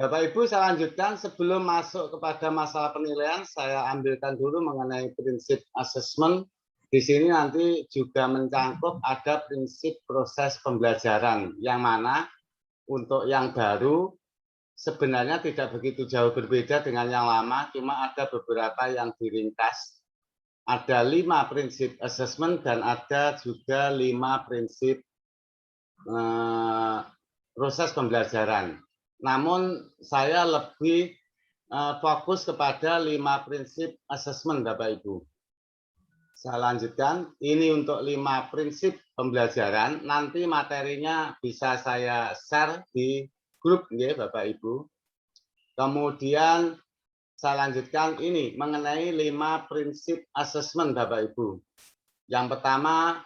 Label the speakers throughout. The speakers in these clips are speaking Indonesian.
Speaker 1: Bapak Ibu, saya lanjutkan sebelum masuk kepada masalah penilaian, saya ambilkan dulu mengenai prinsip asesmen. Di sini nanti juga mencangkup ada prinsip proses pembelajaran, yang mana untuk yang baru sebenarnya tidak begitu jauh berbeda dengan yang lama, cuma ada beberapa yang diringkas. Ada 5 prinsip asesmen dan ada juga 5 prinsip proses pembelajaran. Namun saya lebih fokus kepada 5 prinsip asesmen, Bapak Ibu. Saya lanjutkan, ini untuk 5 prinsip pembelajaran, nanti materinya bisa saya share di grup ya Bapak Ibu. Kemudian saya lanjutkan ini mengenai 5 prinsip asesmen Bapak Ibu. Yang pertama,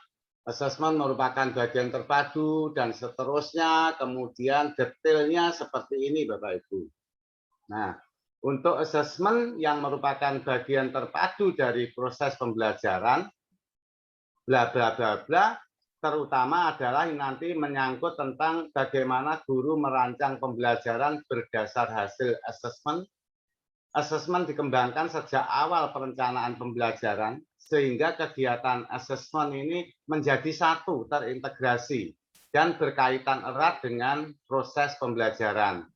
Speaker 1: asesmen merupakan bagian terpadu dan seterusnya, kemudian detailnya seperti ini Bapak Ibu. Nah, untuk asesmen yang merupakan bagian terpadu dari proses pembelajaran, bla bla bla bla, terutama adalah yang nanti menyangkut tentang bagaimana guru merancang pembelajaran berdasar hasil asesmen. Asesmen dikembangkan sejak awal perencanaan pembelajaran, sehingga kegiatan asesmen ini menjadi satu, terintegrasi, dan berkaitan erat dengan proses pembelajaran.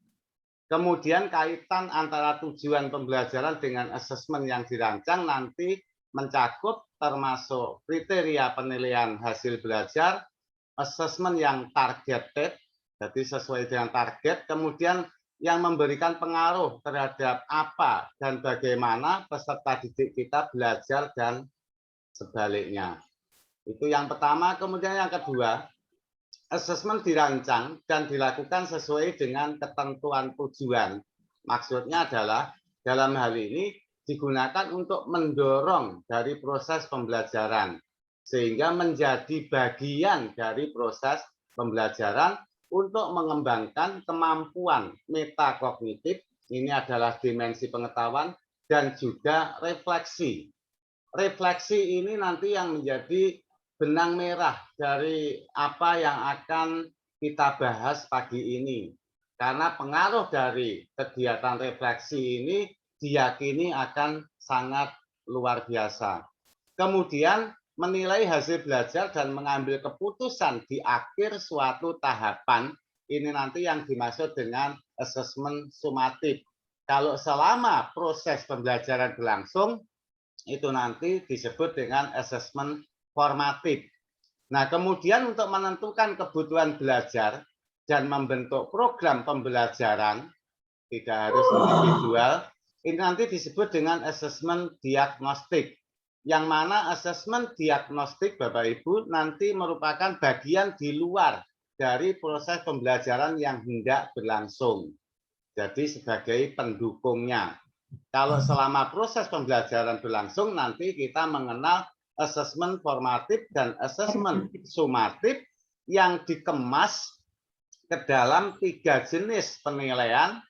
Speaker 1: Kemudian kaitan antara tujuan pembelajaran dengan asesmen yang dirancang nanti mencakup termasuk kriteria penilaian hasil belajar, asesmen yang targeted, jadi sesuai dengan target, kemudian yang memberikan pengaruh terhadap apa dan bagaimana peserta didik kita belajar dan sebaliknya. Itu yang pertama. Kemudian yang kedua, asesmen dirancang dan dilakukan sesuai dengan ketentuan tujuan. Maksudnya adalah dalam hal ini digunakan untuk mendorong dari proses pembelajaran sehingga menjadi bagian dari proses pembelajaran untuk mengembangkan kemampuan metakognitif, ini adalah dimensi pengetahuan, dan juga refleksi. Refleksi ini nanti yang menjadi benang merah dari apa yang akan kita bahas pagi ini. Karena pengaruh dari kegiatan refleksi ini diyakini akan sangat luar biasa. Kemudian menilai hasil belajar dan mengambil keputusan di akhir suatu tahapan, ini nanti yang dimaksud dengan asesmen sumatif. Kalau selama proses pembelajaran berlangsung, itu nanti disebut dengan asesmen formatif. Nah, kemudian untuk menentukan kebutuhan belajar dan membentuk program pembelajaran, tidak harus individual, ini nanti disebut dengan asesmen diagnostik. Yang mana asesmen diagnostik, Bapak Ibu, nanti merupakan bagian di luar dari proses pembelajaran yang hendak berlangsung. Jadi sebagai pendukungnya. Kalau selama proses pembelajaran berlangsung, nanti kita mengenal asesmen formatif dan asesmen sumatif yang dikemas ke dalam 3 jenis penilaian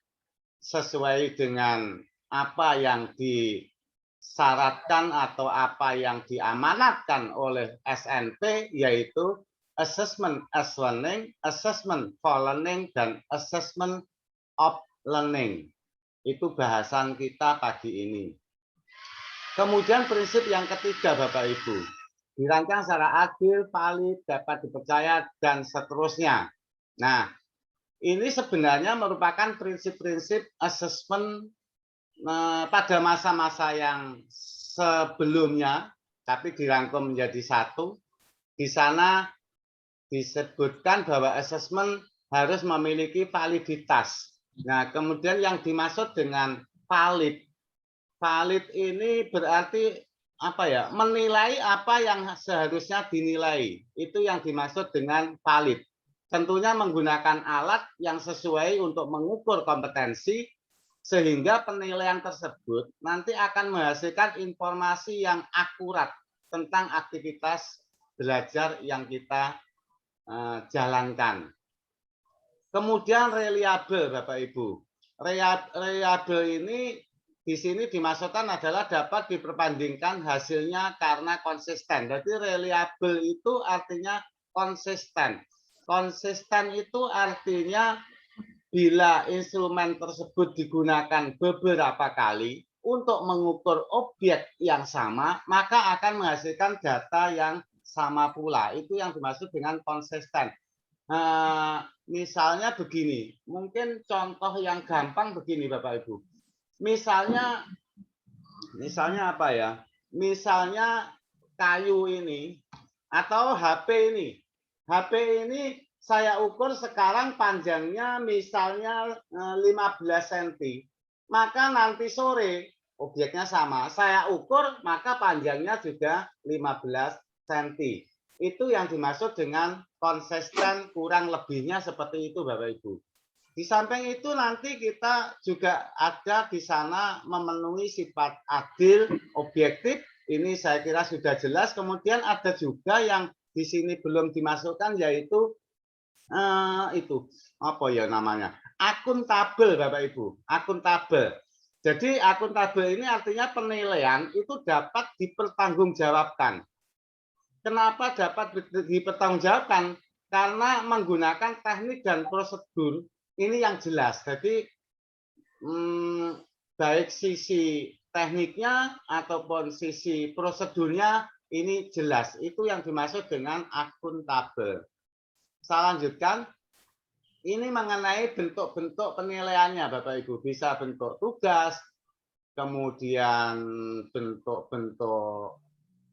Speaker 1: sesuai dengan apa yang disyaratkan atau apa yang diamanatkan oleh SNP, yaitu assessment as learning, assessment for learning, dan assessment of learning. Itu bahasan kita pagi ini. Kemudian prinsip yang ketiga Bapak Ibu, dirancang secara adil, valid, dapat dipercaya, dan seterusnya. Nah, ini sebenarnya merupakan prinsip-prinsip asesmen pada masa-masa yang sebelumnya, tapi dirangkum menjadi satu. Di sana disebutkan bahwa asesmen harus memiliki validitas. Nah, kemudian yang dimaksud dengan valid, valid ini berarti apa ya? Menilai apa yang seharusnya dinilai. Itu yang dimaksud dengan valid. Tentunya menggunakan alat yang sesuai untuk mengukur kompetensi, sehingga penilaian tersebut nanti akan menghasilkan informasi yang akurat tentang aktivitas belajar yang kita jalankan. Kemudian reliabel, Bapak Ibu. Reliabel ini di sini dimaksudkan adalah dapat diperbandingkan hasilnya karena konsisten. Jadi reliabel itu artinya konsisten. Konsisten itu artinya bila instrumen tersebut digunakan beberapa kali untuk mengukur objek yang sama, maka akan menghasilkan data yang sama pula. Itu yang dimaksud dengan konsisten. Misalnya begini, mungkin contoh yang gampang begini Bapak Ibu. Misalnya apa ya? Misalnya kayu ini atau HP ini. HP ini saya ukur sekarang panjangnya misalnya 15 cm. Maka nanti sore objeknya sama. Saya ukur maka panjangnya juga 15 cm. Itu yang dimaksud dengan konsisten kurang lebihnya seperti itu Bapak Ibu. Di samping itu nanti kita juga ada di sana memenuhi sifat adil, objektif. Ini saya kira sudah jelas. Kemudian ada juga yang di sini belum dimasukkan yaitu itu apa ya namanya? Akuntabel Bapak Ibu, akuntabel. Jadi akuntabel ini artinya penilaian itu dapat dipertanggungjawabkan. Kenapa dapat dipertanggungjawabkan? Karena menggunakan teknik dan prosedur ini yang jelas. Jadi baik sisi tekniknya ataupun sisi prosedurnya ini jelas. Itu yang dimaksud dengan akuntabel. Saya lanjutkan. Ini mengenai bentuk-bentuk penilaiannya Bapak Ibu. Bisa bentuk tugas, kemudian bentuk-bentuk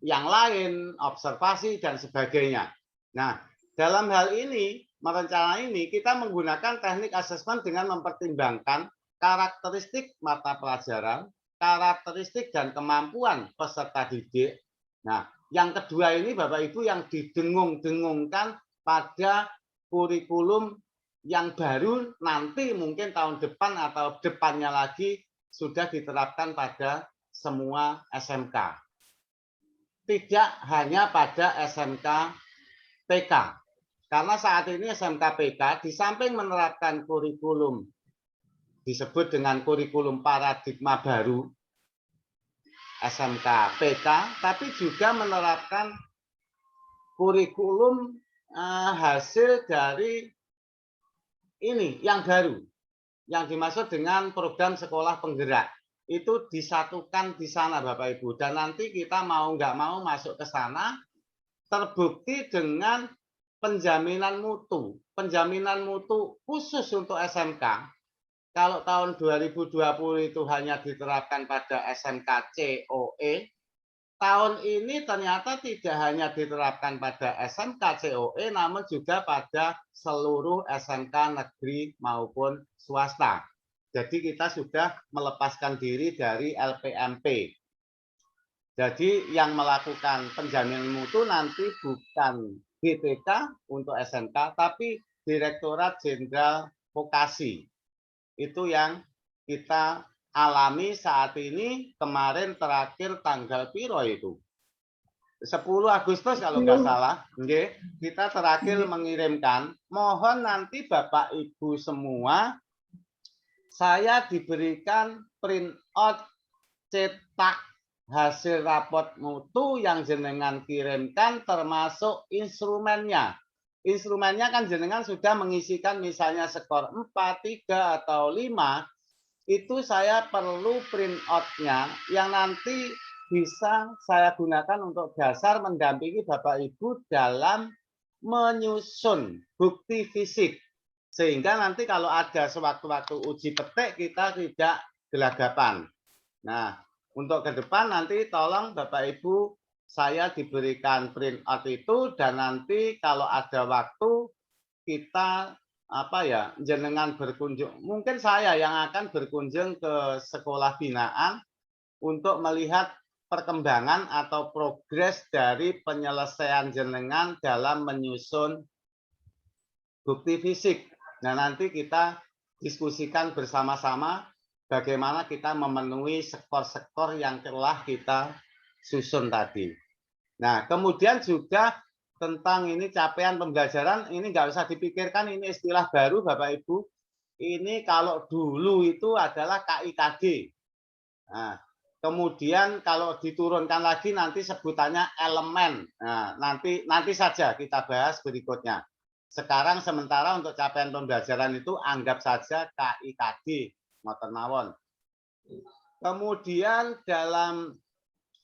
Speaker 1: yang lain, observasi dan sebagainya. Nah, dalam hal ini, merencana ini kita menggunakan teknik asesmen dengan mempertimbangkan karakteristik mata pelajaran, karakteristik dan kemampuan peserta didik. Nah, yang kedua ini Bapak Ibu yang didengung-dengungkan pada kurikulum yang baru nanti mungkin tahun depan atau depannya lagi sudah diterapkan pada semua SMK. Tidak hanya pada SMK PK. Karena saat ini SMK PK di samping menerapkan kurikulum disebut dengan kurikulum paradigma baru SMK PK, tapi juga menerapkan kurikulum hasil dari ini yang baru, yang dimaksud dengan program sekolah penggerak. Itu disatukan di sana Bapak Ibu. Dan nanti kita mau nggak mau masuk ke sana, terbukti dengan penjaminan mutu. Penjaminan mutu khusus untuk SMK. Kalau tahun 2020 itu hanya diterapkan pada SMK COE, tahun ini ternyata tidak hanya diterapkan pada SMK COE, namun juga pada seluruh SMK negeri maupun swasta. Jadi kita sudah melepaskan diri dari LPMP. Jadi yang melakukan penjaminan mutu nanti bukan BPK untuk SMK, tapi Direktorat Jenderal Vokasi. Itu yang kita alami saat ini. Kemarin terakhir tanggal piro itu? 10 Agustus kalau nggak salah. Kita terakhir mengirimkan. Mohon nanti Bapak Ibu semua, saya diberikan print out cetak hasil raport mutu yang jenengan kirimkan termasuk instrumennya. Instrumennya kan jenengan sudah mengisikan misalnya skor 4, 3, atau 5. Itu saya perlu print out-nya yang nanti bisa saya gunakan untuk dasar mendampingi Bapak Ibu dalam menyusun bukti fisik. Sehingga nanti kalau ada sewaktu-waktu uji petik kita tidak gelagapan. Nah, untuk ke depan nanti tolong Bapak Ibu saya diberikan print out itu, dan nanti kalau ada waktu kita jenengan berkunjung, mungkin saya yang akan berkunjung ke sekolah binaan untuk melihat perkembangan atau progres dari penyelesaian jenengan dalam menyusun bukti fisik. Nah, nanti kita diskusikan bersama-sama bagaimana kita memenuhi skor-skor yang telah kita susun tadi. Nah, kemudian juga tentang ini capaian pembelajaran, ini nggak usah dipikirkan, ini istilah baru Bapak Ibu. Ini kalau dulu itu adalah KIKD. Nah, kemudian kalau diturunkan lagi nanti sebutannya elemen. Nah, nanti saja kita bahas berikutnya. Sekarang sementara untuk capaian pembelajaran itu anggap saja KIKD, ngoten mawon. Kemudian dalam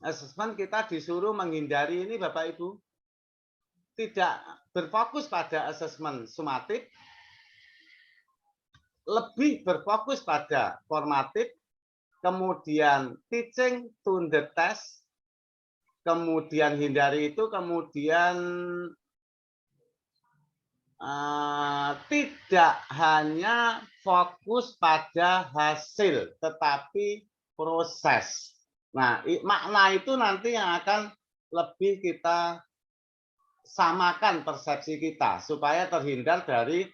Speaker 1: asesmen kita disuruh menghindari ini Bapak Ibu, tidak berfokus pada asesmen sumatif, lebih berfokus pada formatif, kemudian teaching to the test, kemudian hindari itu, kemudian tidak hanya fokus pada hasil, tetapi proses. Nah, makna itu nanti yang akan lebih kita samakan persepsi kita, supaya terhindar dari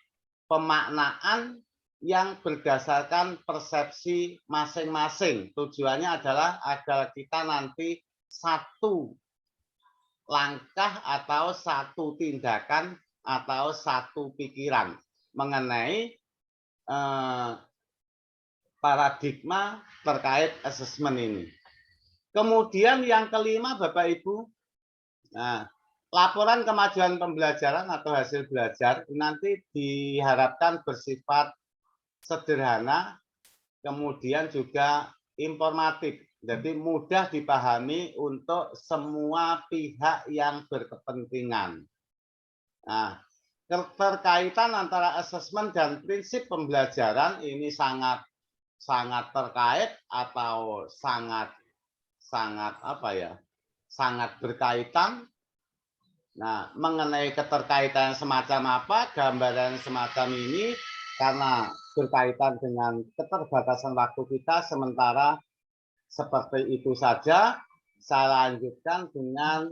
Speaker 1: pemaknaan yang berdasarkan persepsi masing-masing. Tujuannya adalah agar kita nanti satu langkah atau satu tindakan atau satu pikiran mengenai paradigma terkait asesmen ini. Kemudian yang kelima Bapak Ibu, laporan kemajuan pembelajaran atau hasil belajar nanti diharapkan bersifat sederhana, kemudian juga informatif. Jadi mudah dipahami untuk semua pihak yang berkepentingan. Nah, keterkaitan antara asesmen dan prinsip pembelajaran ini sangat terkait atau sangat berkaitan. Nah, mengenai keterkaitan semacam apa, gambaran semacam ini karena berkaitan dengan keterbatasan waktu kita sementara seperti itu saja. Saya lanjutkan dengan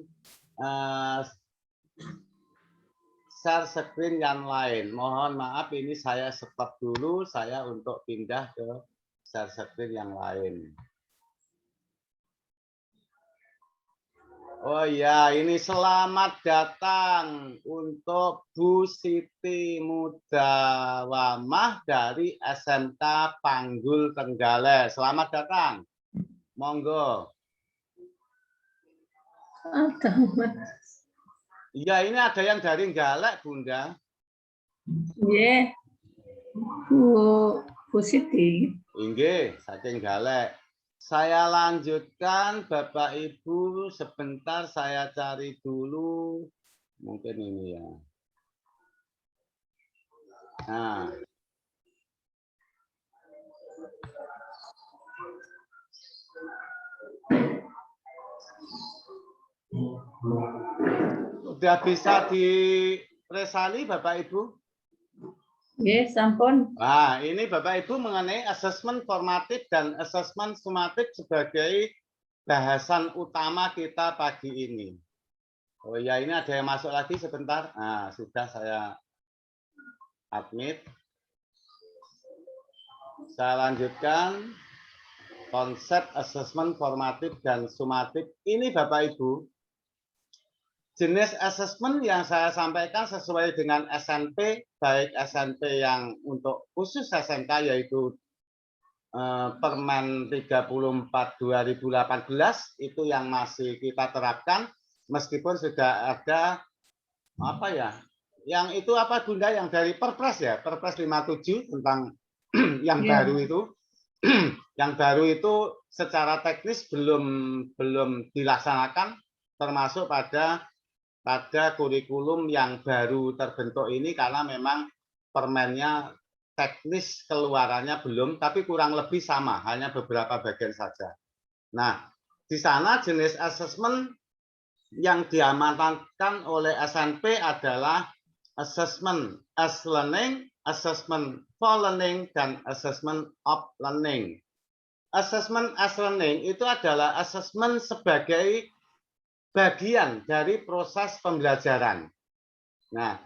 Speaker 1: share screen yang lain. Mohon maaf ini saya stop dulu, saya untuk pindah ke share screen yang lain. Oh ya, ini selamat datang untuk Bu Siti Mudawamah dari SMK Panggul Trenggalek. Selamat datang. Monggo. Iya, ini ada yang dari Galek, Bunda.
Speaker 2: Iya, Bu Siti.
Speaker 1: Inggih, saking Galek. Saya lanjutkan, Bapak Ibu, sebentar saya cari dulu. Mungkin ini ya. Nah. Sudah bisa diresali, Bapak Ibu?
Speaker 2: Yes, sampun.
Speaker 1: Nah, ini Bapak Ibu mengenai asesmen formatif dan asesmen sumatif sebagai bahasan utama kita pagi ini. Oh ya, ini ada yang masuk lagi sebentar. Nah, sudah saya admit. Saya lanjutkan konsep asesmen formatif dan sumatif. Ini Bapak Ibu, jenis asesmen yang saya sampaikan sesuai dengan SNP, baik SNP yang untuk khusus SMK yaitu Permen 34 2018 itu yang masih kita terapkan, meskipun sudah ada apa ya, yang itu apa Bunda, yang dari Perpres ya, Perpres 57 tentang yang baru itu. Yang baru itu secara teknis belum dilaksanakan, termasuk pada kurikulum yang baru terbentuk ini, karena memang permennya teknis keluarannya belum, tapi kurang lebih sama, hanya beberapa bagian saja. Nah, di sana jenis asesmen yang diamanatkan oleh SNP adalah assessment as learning, assessment for learning, dan assessment of learning. Assessment as learning itu adalah assessment sebagai bagian dari proses pembelajaran. Nah,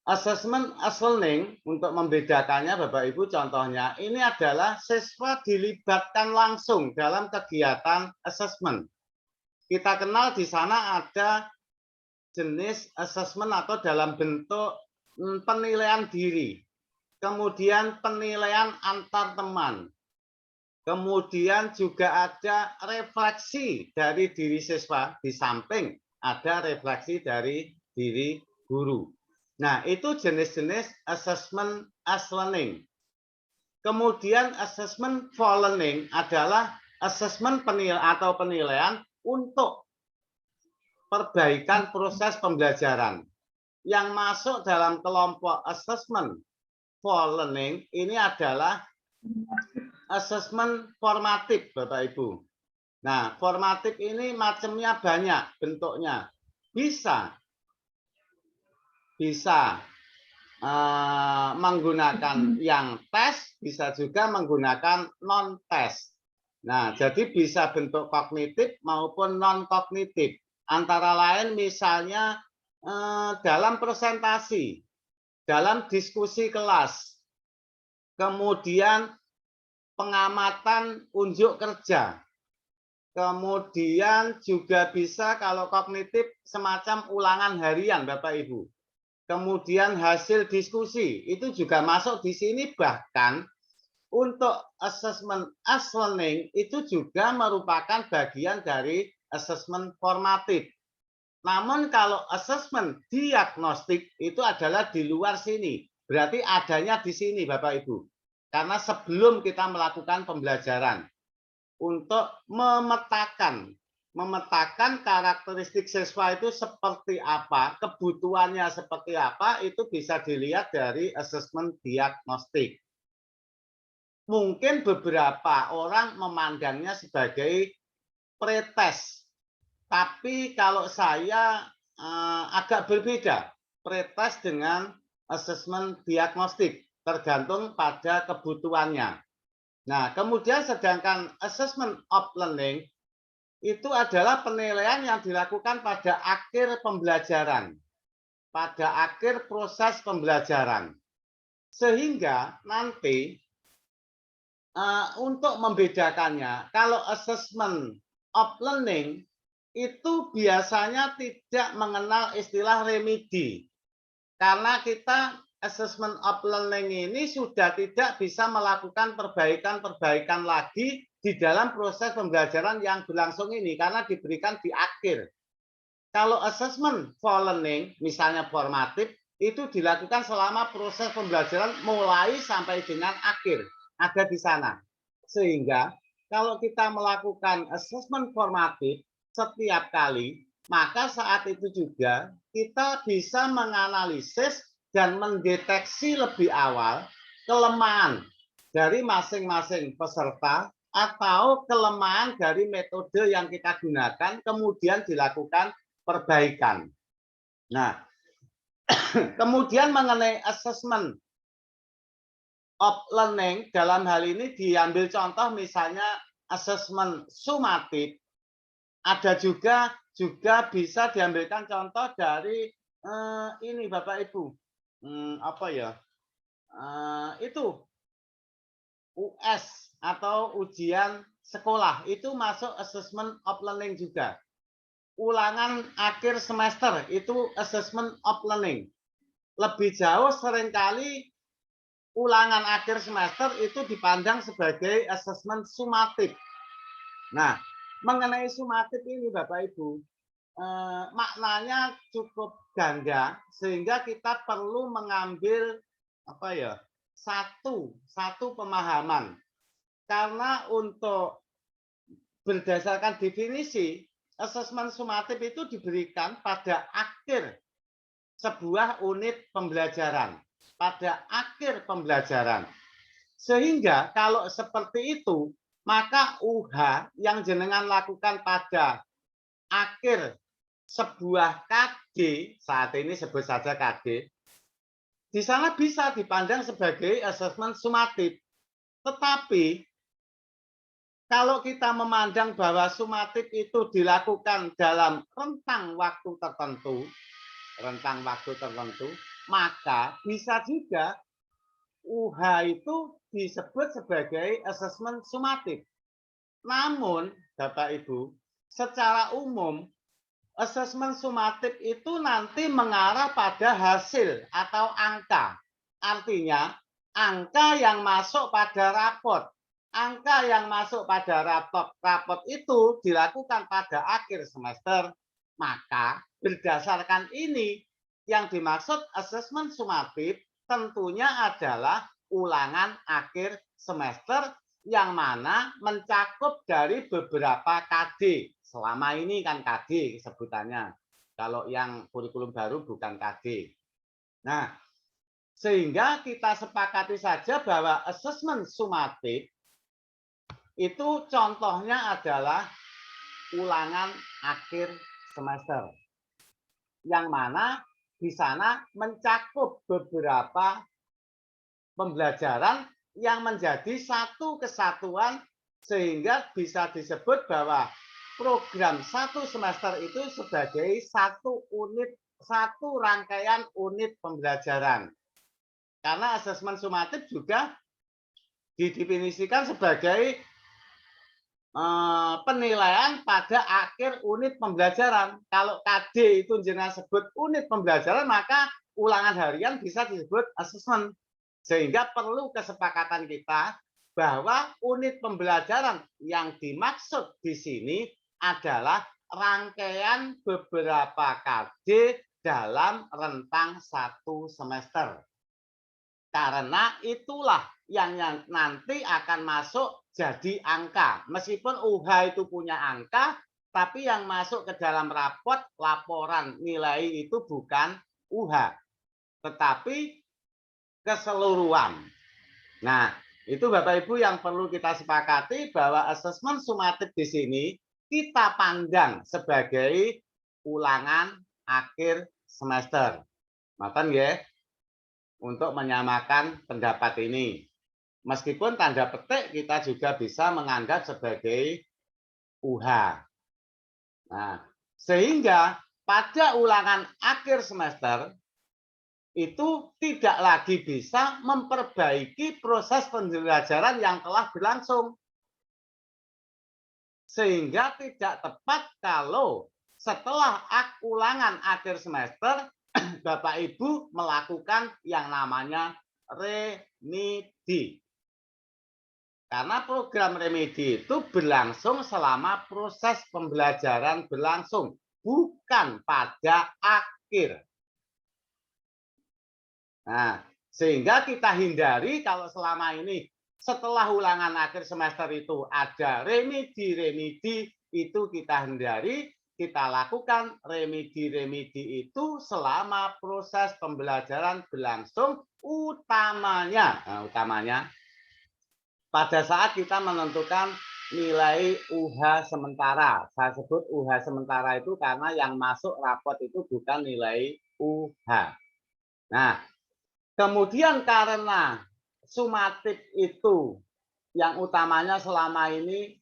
Speaker 1: assessment as learning untuk membedakannya Bapak Ibu, contohnya ini adalah siswa dilibatkan langsung dalam kegiatan assessment. Kita kenal di sana ada jenis assessment atau dalam bentuk penilaian diri, kemudian penilaian antar teman, kemudian juga ada refleksi dari diri siswa, di samping ada refleksi dari diri guru. Nah, itu jenis-jenis assessment as learning. Kemudian assessment for learning adalah assessment penilaian untuk perbaikan proses pembelajaran. Yang masuk dalam kelompok assessment for learning ini adalah assessment formatif, Bapak Ibu. Nah, formatif ini macamnya banyak bentuknya. Bisa menggunakan yang tes, bisa juga menggunakan non-tes. Nah, jadi bisa bentuk kognitif maupun non-kognitif. Antara lain misalnya dalam presentasi, dalam diskusi kelas, kemudian pengamatan unjuk kerja, kemudian juga bisa kalau kognitif semacam ulangan harian, Bapak Ibu. Kemudian hasil diskusi itu juga masuk di sini, bahkan untuk assessment as learning itu juga merupakan bagian dari assessment formatif. Namun kalau assessment diagnostik itu adalah di luar sini. Berarti adanya di sini, Bapak Ibu. Karena sebelum kita melakukan pembelajaran untuk memetakan karakteristik siswa itu seperti apa, kebutuhannya seperti apa, itu bisa dilihat dari assessment diagnostik. Mungkin beberapa orang memandangnya sebagai pretest, tapi kalau saya agak berbeda, pretest dengan assessment diagnostik, tergantung pada kebutuhannya. Nah, kemudian sedangkan assessment of learning itu adalah penilaian yang dilakukan pada akhir pembelajaran, pada akhir proses pembelajaran. Sehingga nanti untuk membedakannya, kalau assessment of learning itu biasanya tidak mengenal istilah remedi. Karena kita assessment of learning ini sudah tidak bisa melakukan perbaikan-perbaikan lagi di dalam proses pembelajaran yang berlangsung ini karena diberikan di akhir. Kalau assessment for learning, misalnya formatif, itu dilakukan selama proses pembelajaran mulai sampai dengan akhir, ada di sana. Sehingga kalau kita melakukan assessment formatif setiap kali, maka saat itu juga kita bisa menganalisis dan mendeteksi lebih awal kelemahan dari masing-masing peserta atau kelemahan dari metode yang kita gunakan, kemudian dilakukan perbaikan. Nah, kemudian mengenai assessment of learning, dalam hal ini diambil contoh misalnya assessment sumatif, ada juga bisa diambilkan contoh dari ini Bapak Ibu, apa ya, itu US atau ujian sekolah itu masuk assessment of learning juga. Ulangan akhir semester itu assessment of learning. Lebih jauh seringkali ulangan akhir semester itu dipandang sebagai assessment sumatif. Nah, mengenai sumatif ini Bapak Ibu, maknanya cukup ganda sehingga kita perlu mengambil apa ya, satu pemahaman. Karena untuk berdasarkan definisi, asesmen sumatif itu diberikan pada akhir sebuah unit pembelajaran, pada akhir pembelajaran. Sehingga kalau seperti itu, maka UH yang jenengan lakukan pada akhir sebuah KD, saat ini sebut saja KD, di sana bisa dipandang sebagai asesmen sumatif. Tetapi kalau kita memandang bahwa sumatif itu dilakukan dalam rentang waktu tertentu, maka bisa juga UH itu disebut sebagai asesmen sumatif. Namun, Bapak Ibu, secara umum asesmen sumatif itu nanti mengarah pada hasil atau angka. Artinya, angka yang masuk pada rapot. Angka yang masuk pada rapot itu dilakukan pada akhir semester. Maka berdasarkan ini, Yang dimaksud asesmen sumatif tentunya adalah ulangan akhir semester yang mana mencakup dari beberapa KD. Selama ini kan KD sebutannya. Kalau yang kurikulum baru bukan KD. Nah, sehingga kita sepakati saja bahwa asesmen sumatif itu contohnya adalah ulangan akhir semester. Yang mana di sana mencakup beberapa pembelajaran yang menjadi satu kesatuan sehingga bisa disebut bahwa program satu semester itu sebagai satu rangkaian unit pembelajaran. Karena asesmen sumatif juga didefinisikan sebagai penilaian pada akhir unit pembelajaran. Kalau KD itu jenengan sebut unit pembelajaran, maka ulangan harian bisa disebut asesmen. Sehingga perlu kesepakatan kita bahwa unit pembelajaran yang dimaksud di sini adalah rangkaian beberapa KD dalam rentang satu semester. Karena itulah yang nanti akan masuk jadi angka. Meskipun UH itu punya angka, tapi yang masuk ke dalam rapot laporan nilai itu bukan UH, tetapi keseluruhan. Nah, itu Bapak Ibu yang perlu kita sepakati bahwa asesmen sumatif di sini kita pandang sebagai ulangan akhir semester. Makan ya, untuk menyamakan pendapat ini. Meskipun tanda petik kita juga bisa menganggap sebagai UH. Nah, sehingga pada ulangan akhir semester itu tidak lagi bisa memperbaiki proses pembelajaran yang telah berlangsung. Sehingga tidak tepat kalau setelah ulangan akhir semester Bapak Ibu melakukan yang namanya remedi. Karena program remedi itu berlangsung selama proses pembelajaran berlangsung, bukan pada akhir. Nah, sehingga kita hindari kalau selama ini setelah ulangan akhir semester itu ada remedi-remedi, itu kita hindari, kita lakukan remedi-remedi itu selama proses pembelajaran berlangsung, utamanya pada saat kita menentukan nilai UH sementara. Saya sebut UH sementara itu karena yang masuk rapot itu bukan nilai UH. Nah, kemudian karena sumatif itu yang utamanya selama ini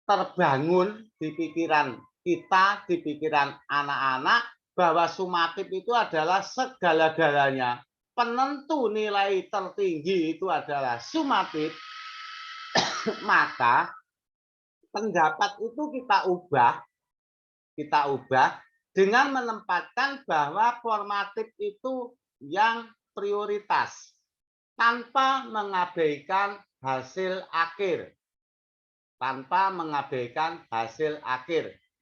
Speaker 1: terbangun di pikiran kita, di pikiran anak-anak, bahwa sumatif itu adalah segala-galanya. Penentu nilai tertinggi itu adalah sumatif. Maka pendapat itu kita ubah dengan menempatkan bahwa formatif itu yang prioritas tanpa mengabaikan hasil akhir.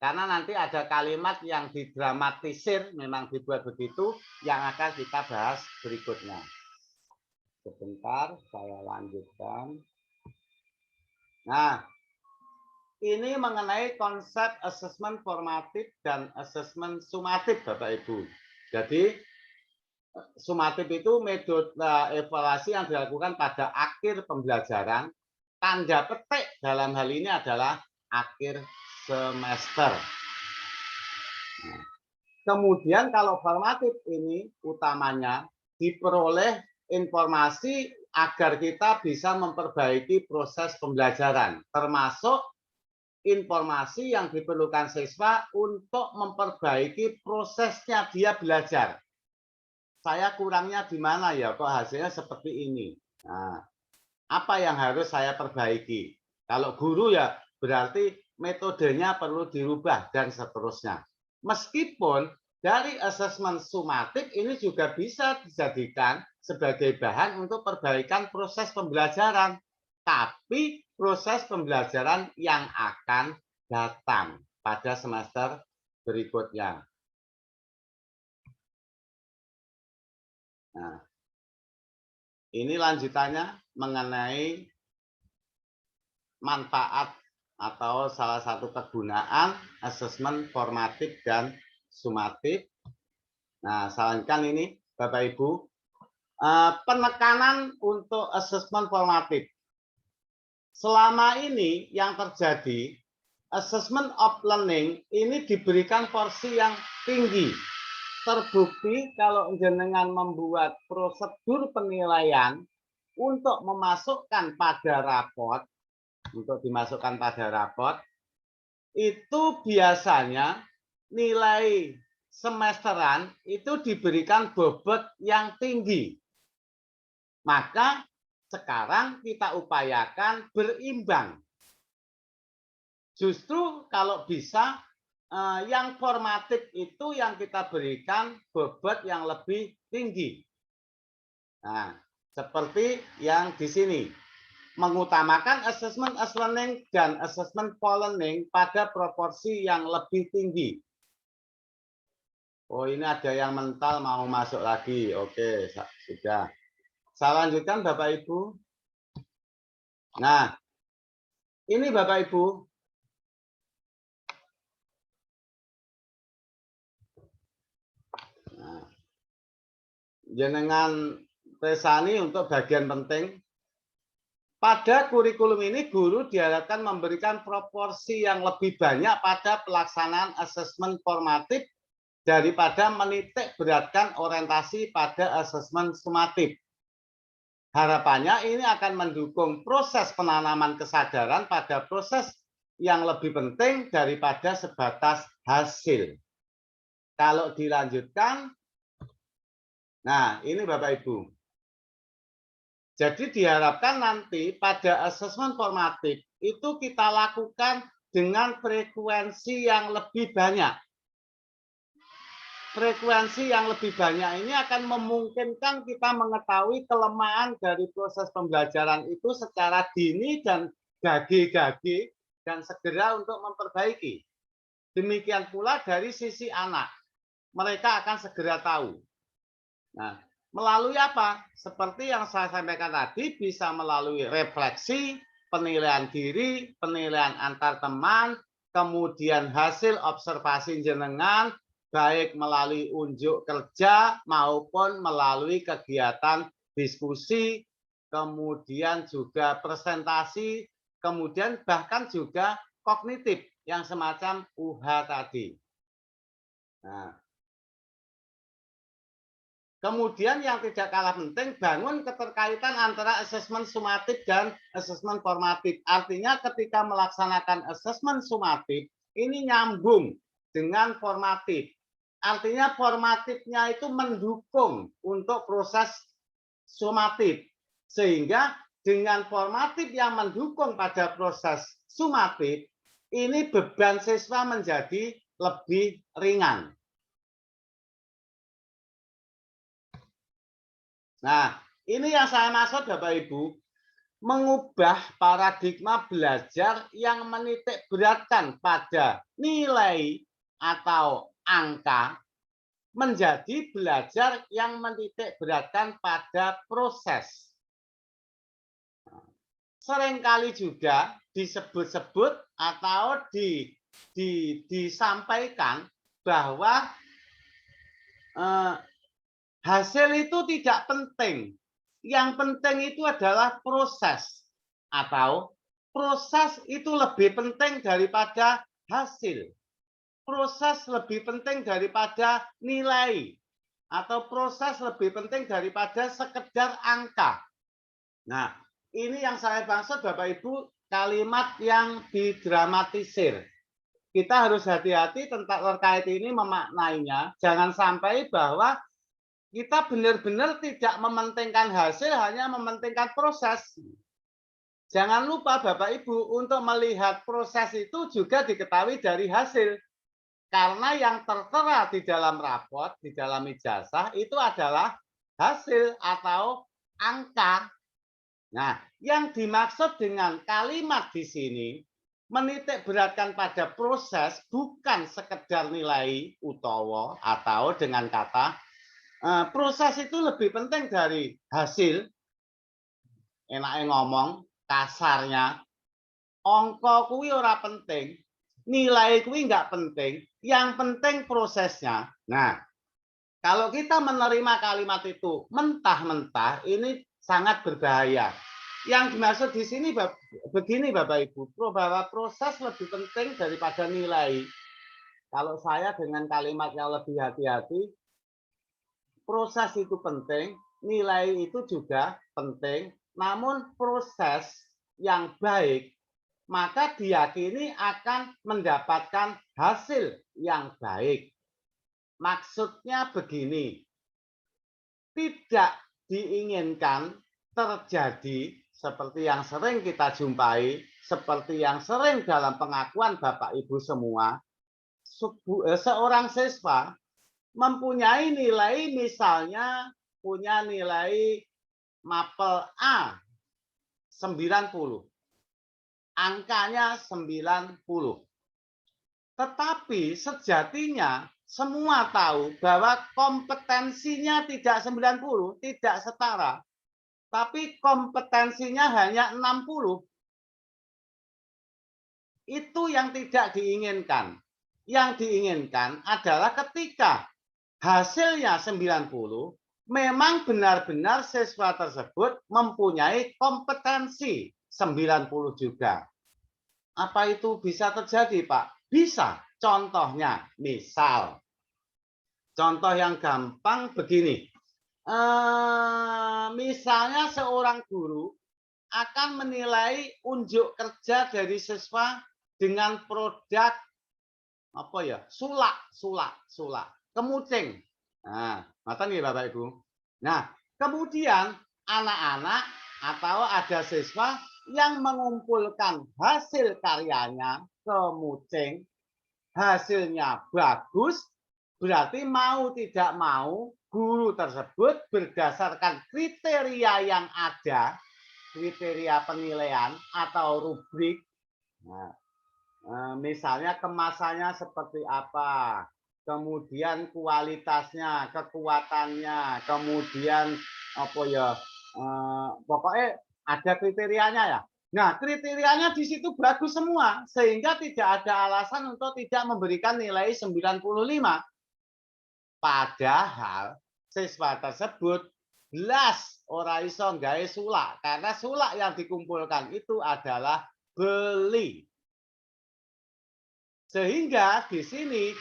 Speaker 1: Karena nanti ada kalimat yang didramatisir, memang dibuat begitu, yang akan kita bahas berikutnya. Sebentar, saya lanjutkan. Nah, ini mengenai konsep asesmen formatif dan asesmen sumatif, Bapak Ibu. Jadi, sumatif itu metode evaluasi yang dilakukan pada akhir pembelajaran. Tanda petik dalam hal ini adalah akhir semester. Nah, kemudian kalau formatif ini utamanya diperoleh informasi agar kita bisa memperbaiki proses pembelajaran, termasuk informasi yang diperlukan siswa untuk memperbaiki prosesnya dia belajar. Saya kurangnya di mana ya, kok hasilnya seperti ini. Nah, apa yang harus saya perbaiki? Kalau guru ya berarti metodenya perlu dirubah dan seterusnya. Meskipun dari asesmen sumatif ini juga bisa dijadikan sebagai bahan untuk perbaikan proses pembelajaran. Tapi proses pembelajaran yang akan datang pada semester berikutnya. Nah, ini lanjutannya mengenai manfaat atau salah satu kegunaan asesmen formatif dan sumatif. Nah, sarankan ini Bapak Ibu, penekanan untuk asesmen formatif. Selama ini yang terjadi, assessment of learning ini diberikan porsi yang tinggi. Terbukti kalau jenengan membuat prosedur penilaian untuk memasukkan pada raport, itu biasanya nilai semesteran itu diberikan bobot yang tinggi. Maka sekarang kita upayakan berimbang. Justru kalau bisa yang formatif itu yang kita berikan bobot yang lebih tinggi. Nah, seperti yang di sini. Mengutamakan assessment as learning dan assessment for learning pada proporsi yang lebih tinggi. Oh, ini ada yang mental mau masuk lagi. Oke, sudah. Saya lanjutkan Bapak Ibu. Nah, ini Bapak Ibu. Nah, jenengan presani untuk bagian penting. Pada kurikulum ini guru diharapkan memberikan proporsi yang lebih banyak pada pelaksanaan asesmen formatif daripada menitik beratkan orientasi pada asesmen sumatif. Harapannya ini akan mendukung proses penanaman kesadaran pada proses yang lebih penting daripada sebatas hasil. Kalau dilanjutkan, nah ini Bapak Ibu. Jadi diharapkan nanti pada asesmen formatif itu kita lakukan dengan frekuensi yang lebih banyak. Frekuensi yang lebih banyak ini akan memungkinkan kita mengetahui kelemahan dari proses pembelajaran itu secara dini dan gage-gage dan segera untuk memperbaiki. Demikian pula dari sisi anak. Mereka akan segera tahu. Nah, melalui apa? Seperti yang saya sampaikan tadi, bisa melalui refleksi, penilaian diri, penilaian antar teman, kemudian hasil observasi jenengan, baik melalui unjuk kerja maupun melalui kegiatan diskusi, kemudian juga presentasi, kemudian bahkan juga kognitif yang semacam UH tadi. Nah, kemudian yang tidak kalah penting, bangun keterkaitan antara asesmen sumatif dan asesmen formatif. Artinya ketika melaksanakan asesmen sumatif, ini nyambung dengan formatif. Artinya formatifnya itu mendukung untuk proses sumatif. Sehingga dengan formatif yang mendukung pada proses sumatif, ini beban siswa menjadi lebih ringan. Nah, ini yang saya maksud Bapak Ibu, mengubah paradigma belajar yang menitik beratkan pada nilai atau angka menjadi belajar yang menitik beratkan pada proses. Seringkali juga disebut-sebut atau disampaikan bahwa hasil itu tidak penting. Yang penting itu adalah proses. Atau proses itu lebih penting daripada hasil. Proses lebih penting daripada nilai. Atau proses lebih penting daripada sekedar angka. Nah, ini yang saya maksud Bapak Ibu, kalimat yang didramatisir. Kita harus hati-hati tentang terkait ini memaknainya. Jangan sampai bahwa kita benar-benar tidak mementingkan hasil, hanya mementingkan proses. Jangan lupa Bapak Ibu, untuk melihat proses itu juga diketahui dari hasil. Karena yang tertera di dalam raport, di dalam ijazah, itu adalah hasil atau angka. Nah, yang dimaksud dengan kalimat di sini, menitik beratkan pada proses, bukan sekedar nilai utawa atau dengan kata Proses itu lebih penting dari hasil. Enaknya ngomong, kasarnya, angka kuwi ora penting, nilai kuwi nggak penting, yang penting prosesnya. Nah, kalau kita menerima kalimat itu mentah-mentah, ini sangat berbahaya. Yang dimaksud di sini begini Bapak Ibu, bahwa proses lebih penting daripada nilai. Kalau saya dengan kalimat yang lebih hati-hati, proses itu penting, nilai itu juga penting, namun proses yang baik, maka diyakini akan mendapatkan hasil yang baik. Maksudnya begini, tidak diinginkan terjadi seperti yang sering kita jumpai, seperti yang sering dalam pengakuan Bapak Ibu semua, seorang siswa mempunyai nilai misalnya punya nilai mapel A 90. Angkanya 90. Tetapi sejatinya semua tahu bahwa kompetensinya tidak 90, tidak setara. Tapi kompetensinya hanya 60. Itu yang tidak diinginkan. Yang diinginkan adalah ketika hasilnya 90, memang benar-benar siswa tersebut mempunyai kompetensi 90 juga. Apa itu bisa terjadi, Pak? Bisa. Contohnya, misal, contoh yang gampang begini. Misalnya seorang guru akan menilai unjuk kerja dari siswa dengan produk apa ya? Sulak, kemucing. Nah, mata nih Bapak Ibu. Nah, kemudian anak-anak atau ada siswa yang mengumpulkan hasil karyanya kemucing, hasilnya bagus, berarti mau tidak mau guru tersebut berdasarkan kriteria yang ada, kriteria penilaian atau rubrik. Nah, misalnya kemasannya seperti apa, kemudian kualitasnya, kekuatannya, kemudian apa ya, pokoknya ada kriterianya ya. Nah, kriterianya di situ bagus semua, sehingga tidak ada alasan untuk tidak memberikan nilai 95. Padahal siswa tersebut belas ora iso nggawe sulak, karena sulak yang dikumpulkan itu adalah beli. Sehingga di sini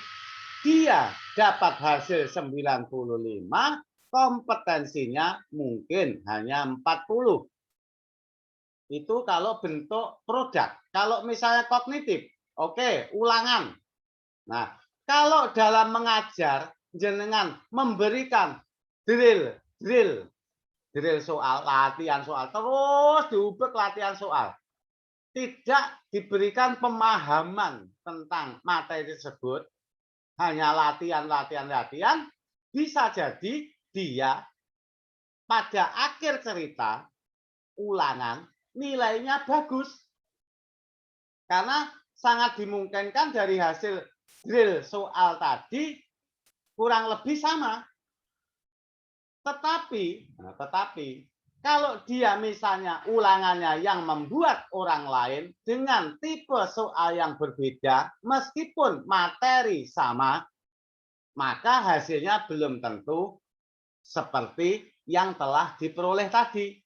Speaker 1: dia dapat hasil 95, kompetensinya mungkin hanya 40. Itu kalau bentuk produk. Kalau misalnya kognitif, oke, ulangan. Nah, kalau dalam mengajar, jenengan memberikan drill soal, latihan soal, terus diubek latihan soal. Tidak diberikan pemahaman tentang materi tersebut, hanya latihan, bisa jadi dia pada akhir cerita, ulangan, nilainya bagus. Karena sangat dimungkinkan dari hasil drill soal tadi kurang lebih sama. Tetapi kalau dia misalnya ulangannya yang membuat orang lain dengan tipe soal yang berbeda, meskipun materi sama, maka hasilnya belum tentu seperti yang telah diperoleh tadi.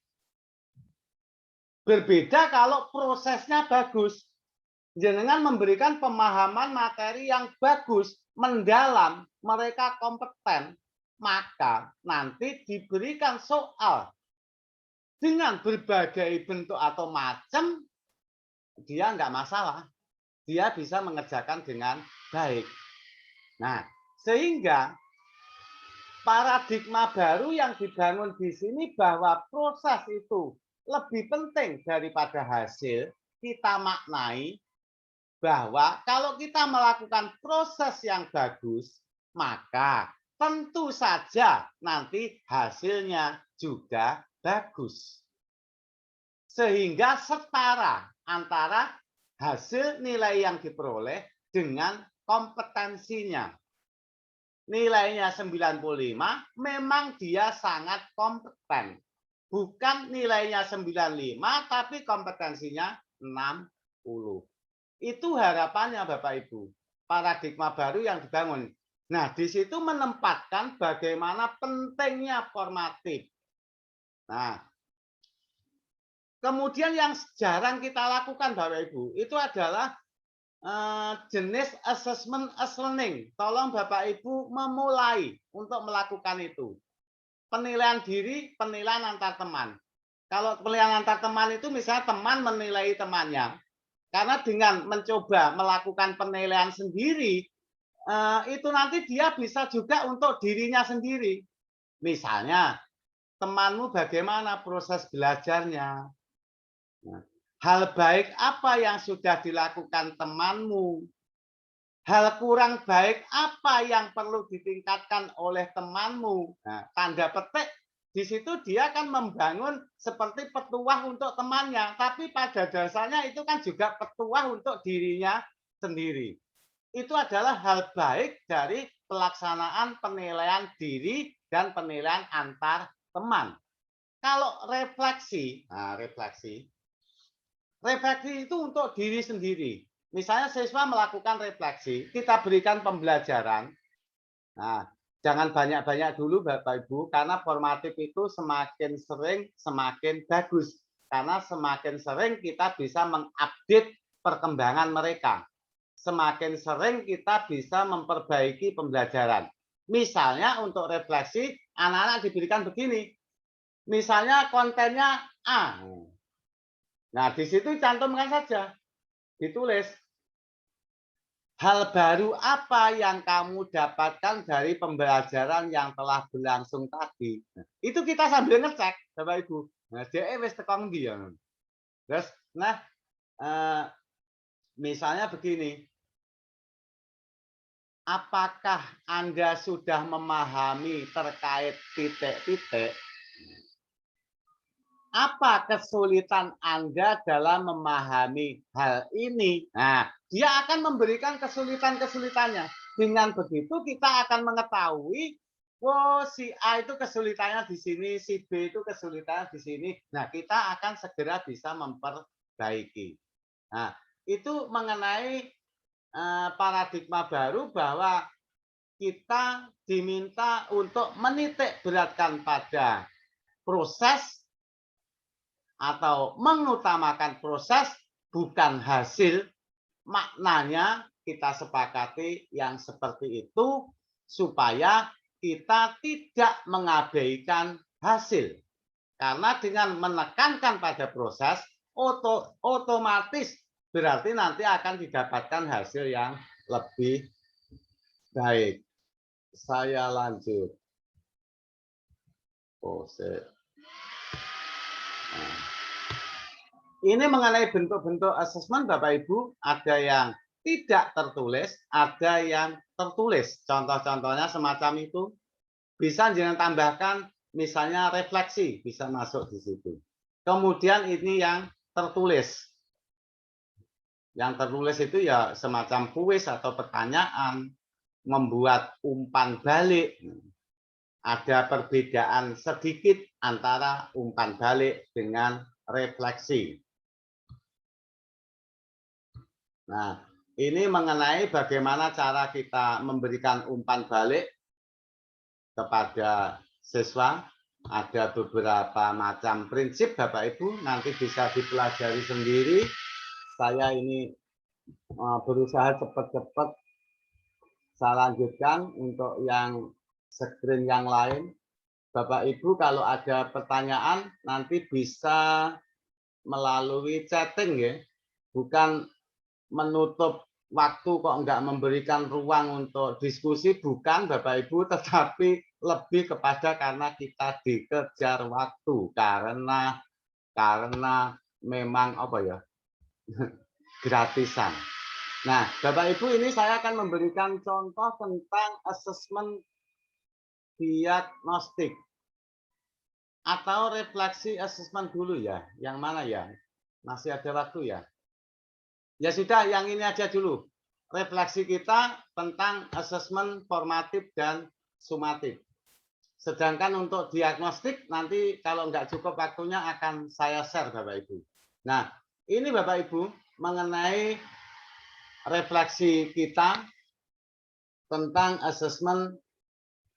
Speaker 1: Berbeda kalau prosesnya bagus. Jenengan memberikan pemahaman materi yang bagus, mendalam, mereka kompeten, maka nanti diberikan soal dengan berbagai bentuk atau macam, dia nggak masalah. Dia bisa mengerjakan dengan baik. Nah, sehingga paradigma baru yang dibangun di sini bahwa proses itu lebih penting daripada hasil, kita maknai bahwa kalau kita melakukan proses yang bagus, maka tentu saja nanti hasilnya juga bagus. Sehingga setara antara hasil nilai yang diperoleh dengan kompetensinya. nilainya 95, memang dia sangat kompeten. Bukan nilainya 95, tapi kompetensinya 60. Itu harapannya Bapak Ibu. Paradigma baru yang dibangun. Nah, di situ menempatkan bagaimana pentingnya formatif. Nah, kemudian yang jarang kita lakukan Bapak Ibu, itu adalah jenis assessment as learning. Tolong Bapak Ibu memulai untuk melakukan itu. Penilaian diri, penilaian antar teman. Kalau penilaian antar teman itu misalnya teman menilai temannya. Karena dengan mencoba melakukan penilaian sendiri, itu nanti dia bisa juga untuk dirinya sendiri. Misalnya, temanmu bagaimana proses belajarnya. Hal baik apa yang sudah dilakukan temanmu? Hal kurang baik apa yang perlu ditingkatkan oleh temanmu? Nah, tanda petik di situ dia akan membangun seperti petuah untuk temannya, tapi pada dasarnya itu kan juga petuah untuk dirinya sendiri. Itu adalah hal baik dari pelaksanaan penilaian diri dan penilaian antar teman. Kalau refleksi, nah refleksi itu untuk diri sendiri. Misalnya siswa melakukan refleksi, kita berikan pembelajaran. Nah, jangan banyak-banyak dulu Bapak Ibu, karena formatif itu semakin sering semakin bagus. Karena semakin sering kita bisa mengupdate perkembangan mereka. Semakin sering kita bisa memperbaiki pembelajaran. Misalnya untuk refleksi, anak-anak diberikan begini. Misalnya kontennya A. Nah, di situ cantumkan saja. Ditulis. Hal baru apa yang kamu dapatkan dari pembelajaran yang telah berlangsung tadi? Itu kita sambil ngecek, Bapak Ibu. Nah, dia wis tekong dia. Terus, nah, misalnya begini. Apakah Anda sudah memahami terkait titik-titik? Apa kesulitan Anda dalam memahami hal ini? Nah, dia akan memberikan kesulitan-kesulitannya. Dengan begitu kita akan mengetahui, oh si A itu kesulitannya di sini, si B itu kesulitannya di sini. Nah, kita akan segera bisa memperbaiki. Nah, itu mengenai paradigma baru bahwa kita diminta untuk menitik beratkan pada proses atau mengutamakan proses bukan hasil. Maknanya kita sepakati yang seperti itu supaya kita tidak mengabaikan hasil. Karena dengan menekankan pada proses otomatis berarti nanti akan didapatkan hasil yang lebih baik. Saya lanjut. Ini mengenai bentuk-bentuk asesmen Bapak Ibu, ada yang tidak tertulis, ada yang tertulis. Contoh-contohnya semacam itu. Bisa jangan tambahkan misalnya refleksi, bisa masuk di situ. Kemudian ini yang tertulis. Yang tertulis itu ya semacam kuis atau pertanyaan, membuat umpan balik. Ada perbedaan sedikit antara umpan balik dengan refleksi. Nah, ini mengenai bagaimana cara kita memberikan umpan balik kepada siswa. Ada beberapa macam prinsip Bapak Ibu, nanti bisa dipelajari sendiri. Saya ini berusaha cepat-cepat saya lanjutkan untuk yang screen yang lain. Bapak Ibu kalau ada pertanyaan nanti bisa melalui chatting ya, bukan menutup waktu kok enggak memberikan ruang untuk diskusi, bukan Bapak Ibu, tetapi lebih kepada karena kita dikejar waktu karena memang apa ya gratisan. Nah, Bapak Ibu ini saya akan memberikan contoh tentang asesmen diagnostik atau refleksi asesmen dulu ya. Yang mana ya? Masih ada waktu ya? Ya sudah, yang ini aja dulu. refleksi kita tentang asesmen formatif dan sumatif. Sedangkan untuk diagnostik nanti kalau nggak cukup waktunya akan saya share Bapak Ibu. Nah, ini Bapak Ibu mengenai refleksi kita tentang asesmen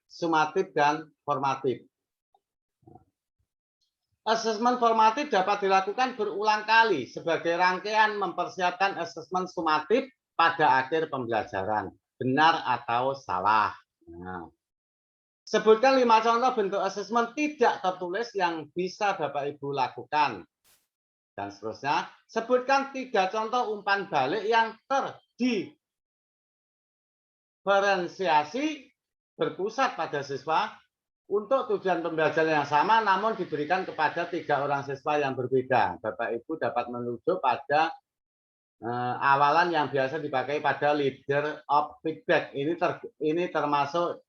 Speaker 1: sumatif dan formatif. Asesmen formatif dapat dilakukan berulang kali sebagai rangkaian mempersiapkan asesmen sumatif pada akhir pembelajaran. Benar atau salah? Nah, sebutkan 5 contoh bentuk asesmen tidak tertulis yang bisa Bapak Ibu lakukan. Dan seterusnya, sebutkan 3 contoh umpan balik yang terdiferensiasi berpusat pada siswa untuk tujuan pembelajaran yang sama namun diberikan kepada 3 orang siswa yang berbeda. Bapak Ibu dapat menuju pada awalan yang biasa dipakai pada leader of feedback. Ini termasuk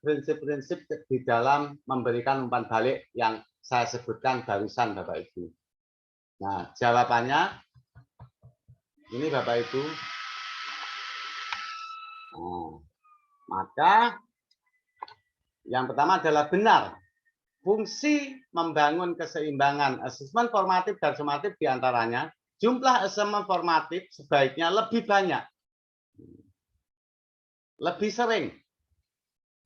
Speaker 1: prinsip-prinsip di dalam memberikan umpan balik yang saya sebutkan barusan Bapak Ibu. Nah, jawabannya ini Bapak Ibu. Nah, maka yang pertama adalah benar. Fungsi membangun keseimbangan asesmen formatif dan sumatif diantaranya, jumlah asesmen formatif sebaiknya lebih banyak, lebih sering.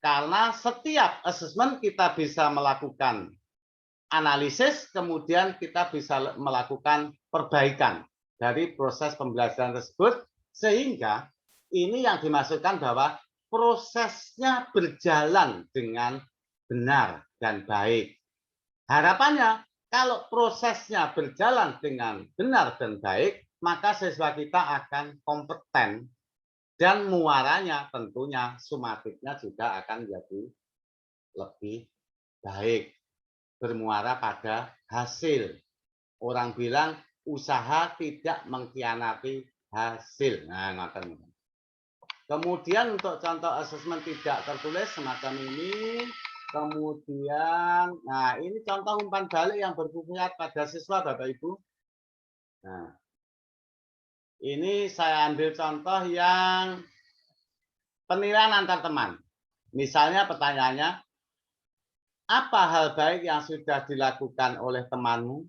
Speaker 1: Karena setiap asesmen kita bisa melakukan analisis, kemudian kita bisa melakukan perbaikan dari proses pembelajaran tersebut, sehingga ini yang dimaksudkan bahwa prosesnya berjalan dengan benar dan baik. Harapannya, kalau prosesnya berjalan dengan benar dan baik, maka siswa kita akan kompeten dan muaranya tentunya sumatifnya juga akan jadi lebih baik, bermuara pada hasil. Orang bilang usaha tidak mengkhianati hasil. Nah, ngoten. Kemudian untuk contoh asesmen tidak tertulis semacam ini. Kemudian, nah ini contoh umpan balik yang berpusat pada siswa Bapak Ibu. Nah, ini saya ambil contoh yang penilaian antar teman. Misalnya pertanyaannya, apa hal baik yang sudah dilakukan oleh temanmu?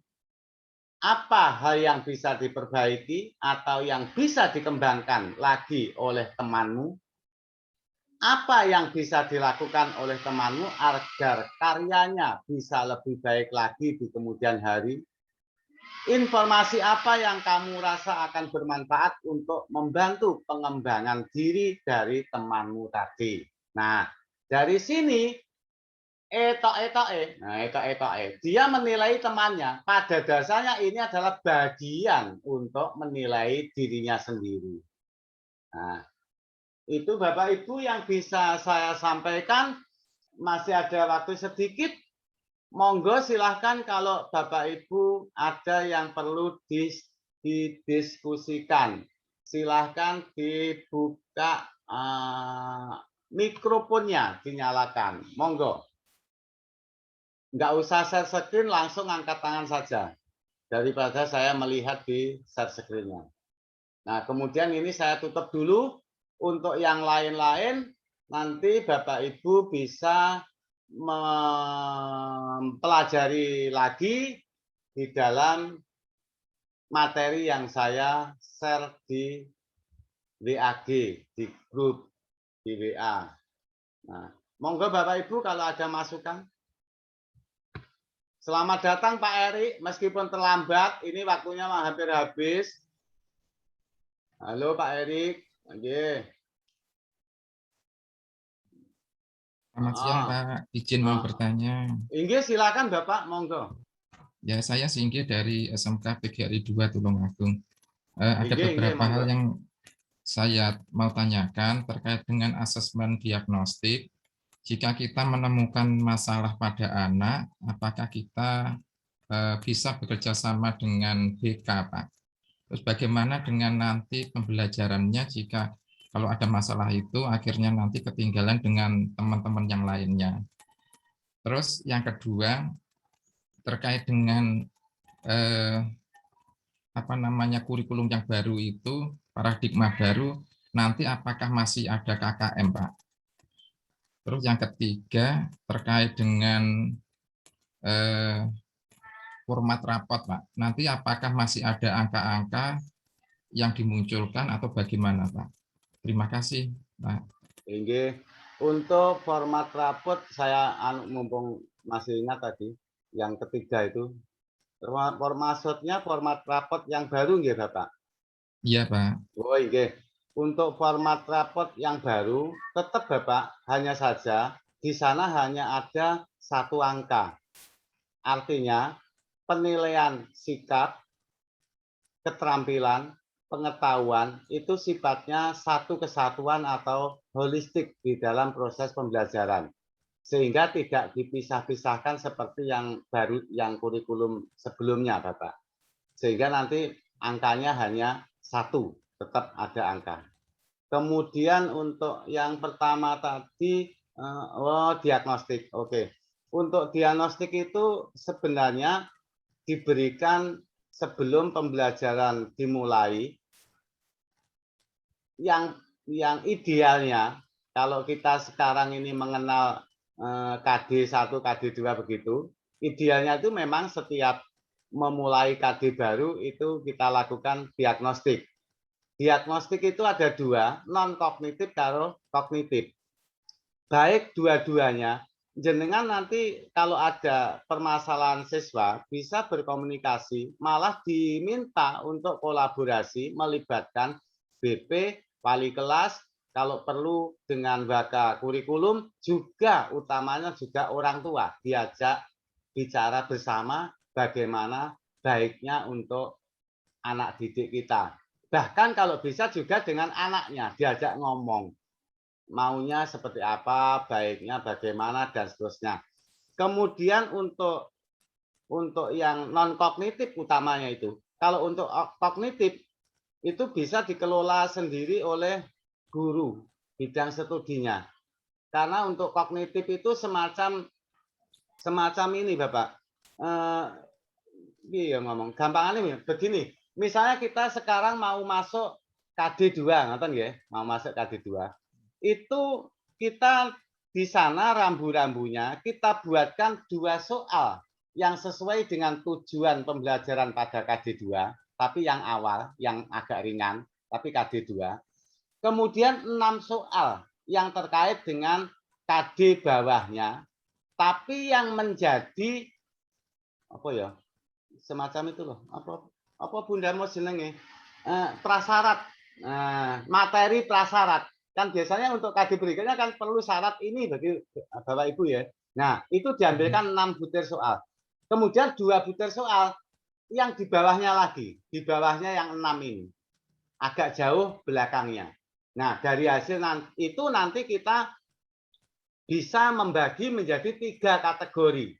Speaker 1: Apa hal yang bisa diperbaiki atau yang bisa dikembangkan lagi oleh temanmu? Apa yang bisa dilakukan oleh temanmu agar karyanya bisa lebih baik lagi di kemudian hari? Informasi apa yang kamu rasa akan bermanfaat untuk membantu pengembangan diri dari temanmu tadi? Nah, dari sini dia menilai temannya. Pada dasarnya ini adalah bagian untuk menilai dirinya sendiri. Nah, itu Bapak Ibu yang bisa saya sampaikan. Masih ada waktu sedikit. Monggo silahkan kalau Bapak Ibu ada yang perlu didiskusikan. Silahkan dibuka mikrofonnya, dinyalakan. Monggo. Nggak usah share screen, langsung angkat tangan saja. Daripada saya melihat di share screen-nya. Nah, kemudian ini saya tutup dulu. Untuk yang lain-lain, nanti Bapak Ibu bisa mempelajari lagi di dalam materi yang saya share di WAG, di grup di WA. Nah, monggo Bapak Ibu kalau ada masukan. Selamat datang Pak Eri, meskipun terlambat, ini waktunya hampir habis. Halo Pak Erik. Oke.
Speaker 3: Selamat siang Pak, izin mau bertanya.
Speaker 1: Inggih, silakan Bapak, monggo.
Speaker 3: Ya, saya Singgih dari SMK PGRI 2 Tulungagung. Ada beberapa hal yang saya mau tanyakan terkait dengan asesmen diagnostik. Jika kita menemukan masalah pada anak, apakah kita bisa bekerja sama dengan BK, Pak? Terus bagaimana dengan nanti pembelajarannya jika kalau ada masalah itu akhirnya nanti ketinggalan dengan teman-teman yang lainnya? Terus yang kedua, terkait dengan apa namanya kurikulum yang baru itu, paradigma baru, nanti apakah masih ada KKM, Pak? Terus yang ketiga terkait dengan format rapot, Pak. Nanti apakah masih ada angka-angka yang dimunculkan atau bagaimana, Pak? Terima kasih, Pak.
Speaker 1: Inggih. Untuk format rapot saya mumpung masih ingat tadi yang ketiga itu maksudnya format rapot yang baru nggih Bapak?
Speaker 3: Iya, Pak.
Speaker 1: Oh iya. Untuk format rapot yang baru tetap Bapak, hanya saja di sana hanya ada satu angka. Artinya penilaian sikap, keterampilan, pengetahuan itu sifatnya satu kesatuan atau holistik di dalam proses pembelajaran. Sehingga tidak dipisah-pisahkan seperti yang baru, yang kurikulum sebelumnya, Bapak. Sehingga nanti angkanya hanya satu, tetap ada angka. Kemudian untuk yang pertama tadi, diagnostik. Oke. Untuk diagnostik itu sebenarnya diberikan sebelum pembelajaran dimulai. Yang idealnya, kalau kita sekarang ini mengenal KD 1, KD 2 begitu, idealnya itu memang setiap memulai KD baru itu kita lakukan diagnostik. Diagnostik itu ada dua, non kognitif karo kognitif. Baik dua-duanya, jenengan nanti kalau ada permasalahan siswa bisa berkomunikasi, malah diminta untuk kolaborasi melibatkan BP, wali kelas, kalau perlu dengan waka kurikulum, juga utamanya juga orang tua, diajak bicara bersama bagaimana baiknya untuk anak didik kita. Bahkan kalau bisa juga dengan anaknya, diajak ngomong. Maunya seperti apa, baiknya bagaimana, dan seterusnya. Kemudian untuk yang non kognitif utamanya itu, kalau untuk kognitif itu bisa dikelola sendiri oleh guru bidang studinya. Karena untuk kognitif itu semacam ini Bapak. Iya ngomong, gampangannya begini. Misalnya kita sekarang mau masuk KD 2, nonton ya, mau masuk KD 2. Itu kita di sana rambu-rambunya kita buatkan 2 soal yang sesuai dengan tujuan pembelajaran pada KD 2, tapi yang awal, yang agak ringan, tapi KD 2. Kemudian 6 soal yang terkait dengan KD bawahnya, tapi yang menjadi apa ya? Semacam itu loh. Apa Bunda mau jenenge? Prasyarat. Materi prasyarat. Kan biasanya untuk KD berikutnya kan perlu syarat ini bagi Bapak Ibu ya. Nah, itu diambilkan 6 butir soal. Kemudian 2 butir soal yang di bawahnya lagi, di bawahnya yang 6 ini. Agak jauh belakangnya. Nah, dari hasil itu nanti kita bisa membagi menjadi 3 kategori.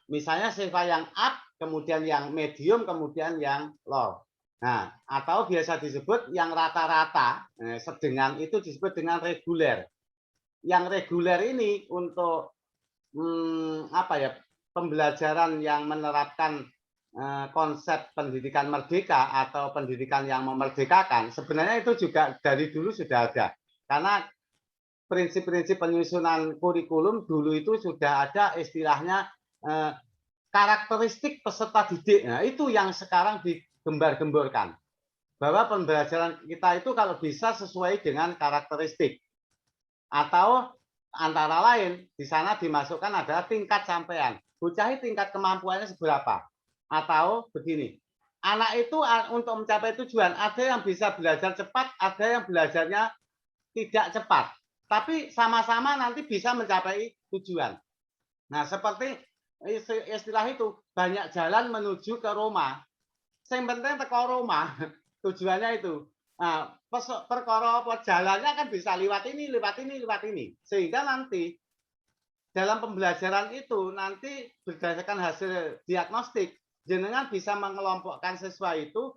Speaker 1: Misalnya siswa yang up, kemudian yang medium, kemudian yang low. Nah, atau biasa disebut yang rata-rata, sedang itu disebut dengan reguler. Yang reguler ini untuk pembelajaran yang menerapkan konsep pendidikan merdeka atau pendidikan yang memerdekakan, sebenarnya itu juga dari dulu sudah ada. Karena prinsip-prinsip penyusunan kurikulum dulu itu sudah ada istilahnya karakteristik peserta didik. Nah, itu yang sekarang digembar-gemborkan. Bahwa pembelajaran kita itu kalau bisa sesuai dengan karakteristik. Atau antara lain di sana dimasukkan adalah tingkat sampean. Bocah tingkat kemampuannya seberapa? Atau begini, anak itu untuk mencapai tujuan, ada yang bisa belajar cepat, ada yang belajarnya tidak cepat. Tapi sama-sama nanti bisa mencapai tujuan. Nah, seperti istilah itu, banyak jalan menuju ke Roma. Yang penting teko Roma, tujuannya itu. Nah, perkara apa jalannya kan bisa lewat ini, lewat ini, lewat ini. Sehingga nanti dalam pembelajaran itu nanti berdasarkan hasil diagnostik, jenengan bisa mengelompokkan siswa itu.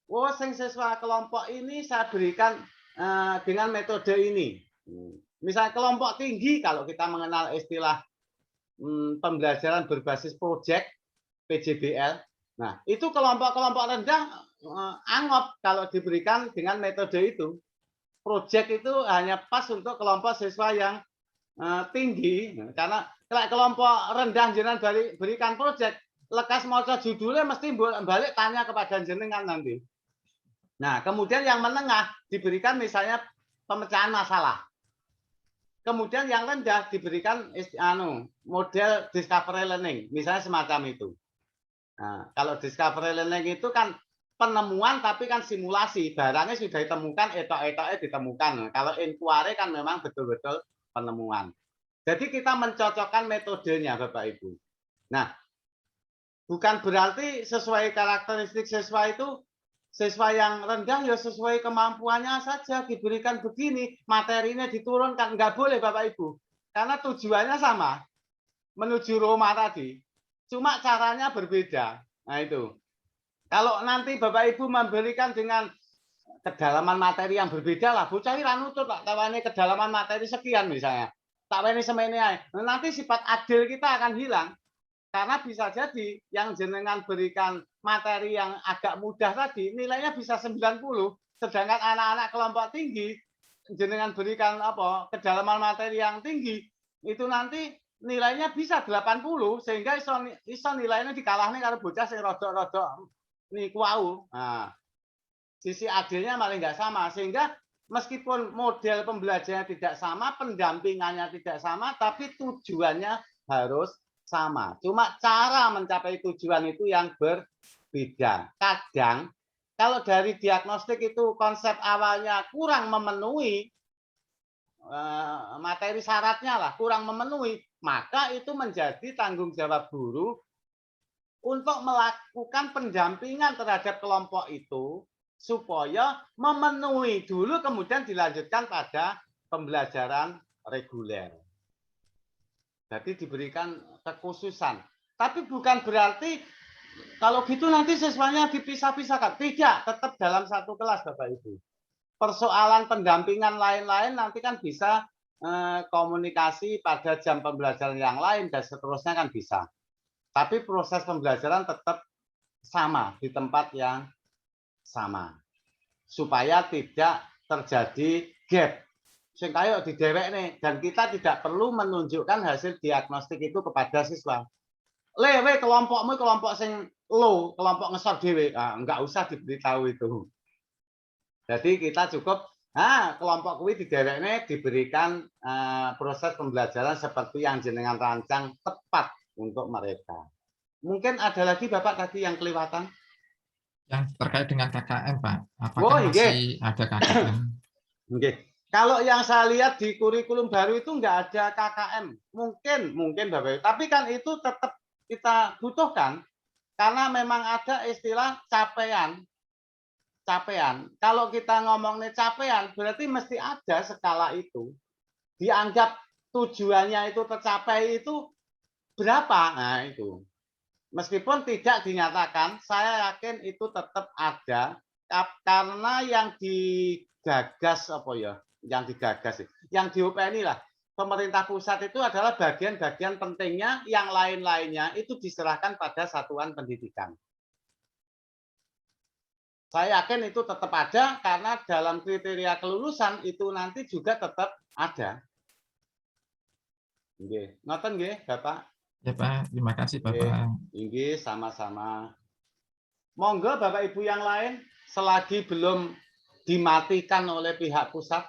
Speaker 1: Oh, siswa kelompok ini saya berikan dengan metode ini. Misalnya kelompok tinggi, kalau kita mengenal istilah pembelajaran berbasis proyek PJBL. Nah, itu kelompok-kelompok rendah anggap kalau diberikan dengan metode itu. Proyek itu hanya pas untuk kelompok siswa yang tinggi, karena kelompok rendah jenengan berikan proyek, lekas maca judulnya mesti balik tanya kepada jenengan nanti. Nah, kemudian yang menengah diberikan misalnya pemecahan masalah. Kemudian yang rendah diberikan model discovery learning, misalnya semacam itu. Nah, kalau discovery learning itu kan penemuan tapi kan simulasi, barangnya sudah ditemukan, etok-etoknya ditemukan. Kalau inquiry kan memang betul-betul penemuan. Jadi kita mencocokkan metodenya, Bapak Ibu. Nah, bukan berarti sesuai karakteristik siswa itu, siswa yang rendah ya sesuai kemampuannya saja diberikan begini, materinya diturunkan. Nggak boleh, Bapak Ibu. Karena tujuannya sama, menuju Roma tadi. Cuma caranya berbeda. Nah itu. Kalau nanti Bapak Ibu memberikan dengan kedalaman materi yang berbeda lah, bocah ini nutut lah, tawane kedalaman materi sekian misalnya. Tak ini semene ae. Nanti sifat adil kita akan hilang. Karena bisa jadi yang jenengan berikan materi yang agak mudah tadi nilainya bisa 90, sedangkan anak-anak kelompok tinggi jenengan berikan kedalaman materi yang tinggi itu nanti nilainya bisa 80 sehingga iso nilainya dikalahne karo bocah sing rodok-rodok niku wau. Nah, sisi adilnya malah nggak sama sehingga meskipun model pembelajarannya tidak sama, pendampingannya tidak sama, tapi tujuannya harus sama. Cuma cara mencapai tujuan itu yang berbeda. Kadang kalau dari diagnostik itu konsep awalnya kurang memenuhi materi syaratnya lah, kurang memenuhi, maka itu menjadi tanggung jawab guru untuk melakukan pendampingan terhadap kelompok itu supaya memenuhi dulu kemudian dilanjutkan pada pembelajaran reguler. Jadi diberikan kekhususan. Tapi bukan berarti kalau gitu nanti siswanya dipisah-pisahkan. Tidak, tetap dalam satu kelas Bapak Ibu. Persoalan pendampingan lain-lain nanti kan bisa komunikasi pada jam pembelajaran yang lain dan seterusnya kan bisa. Tapi proses pembelajaran tetap sama di tempat yang sama. Supaya tidak terjadi gap. Sing kayak di dewek nih, dan kita tidak perlu menunjukkan hasil diagnostik itu kepada siswa. Lewe kelompokmu kelompok sing low, kelompok ngesor dewe, enggak usah diberitahu itu. Jadi kita cukup, kelompok kuwi di dewek nih diberikan proses pembelajaran seperti yang jenengan rancang tepat untuk mereka. Mungkin ada lagi Bapak tadi yang kelewatan?
Speaker 3: Yang terkait dengan KKM, Pak. Apakah masih ada KKM?
Speaker 1: Okay. Kalau yang saya lihat di kurikulum baru itu nggak ada KKM. Mungkin Bapak Ibu. Tapi kan itu tetap kita butuhkan karena memang ada istilah capaian. Kalau kita ngomongnya capaian, berarti mesti ada skala itu. Dianggap tujuannya itu tercapai itu berapa? Nah, itu. Meskipun tidak dinyatakan, saya yakin itu tetap ada karena yang digagas yang diopeni lah pemerintah pusat itu adalah bagian-bagian pentingnya, yang lain-lainnya itu diserahkan pada satuan pendidikan. Saya yakin itu tetap ada karena dalam kriteria kelulusan itu nanti juga tetap ada. Nggih, ngoten nggih, Bapak.
Speaker 3: Ya Pak, terima kasih Bapak.
Speaker 1: Nggih, sama-sama. Monggo Bapak Ibu yang lain, selagi belum dimatikan oleh pihak pusat,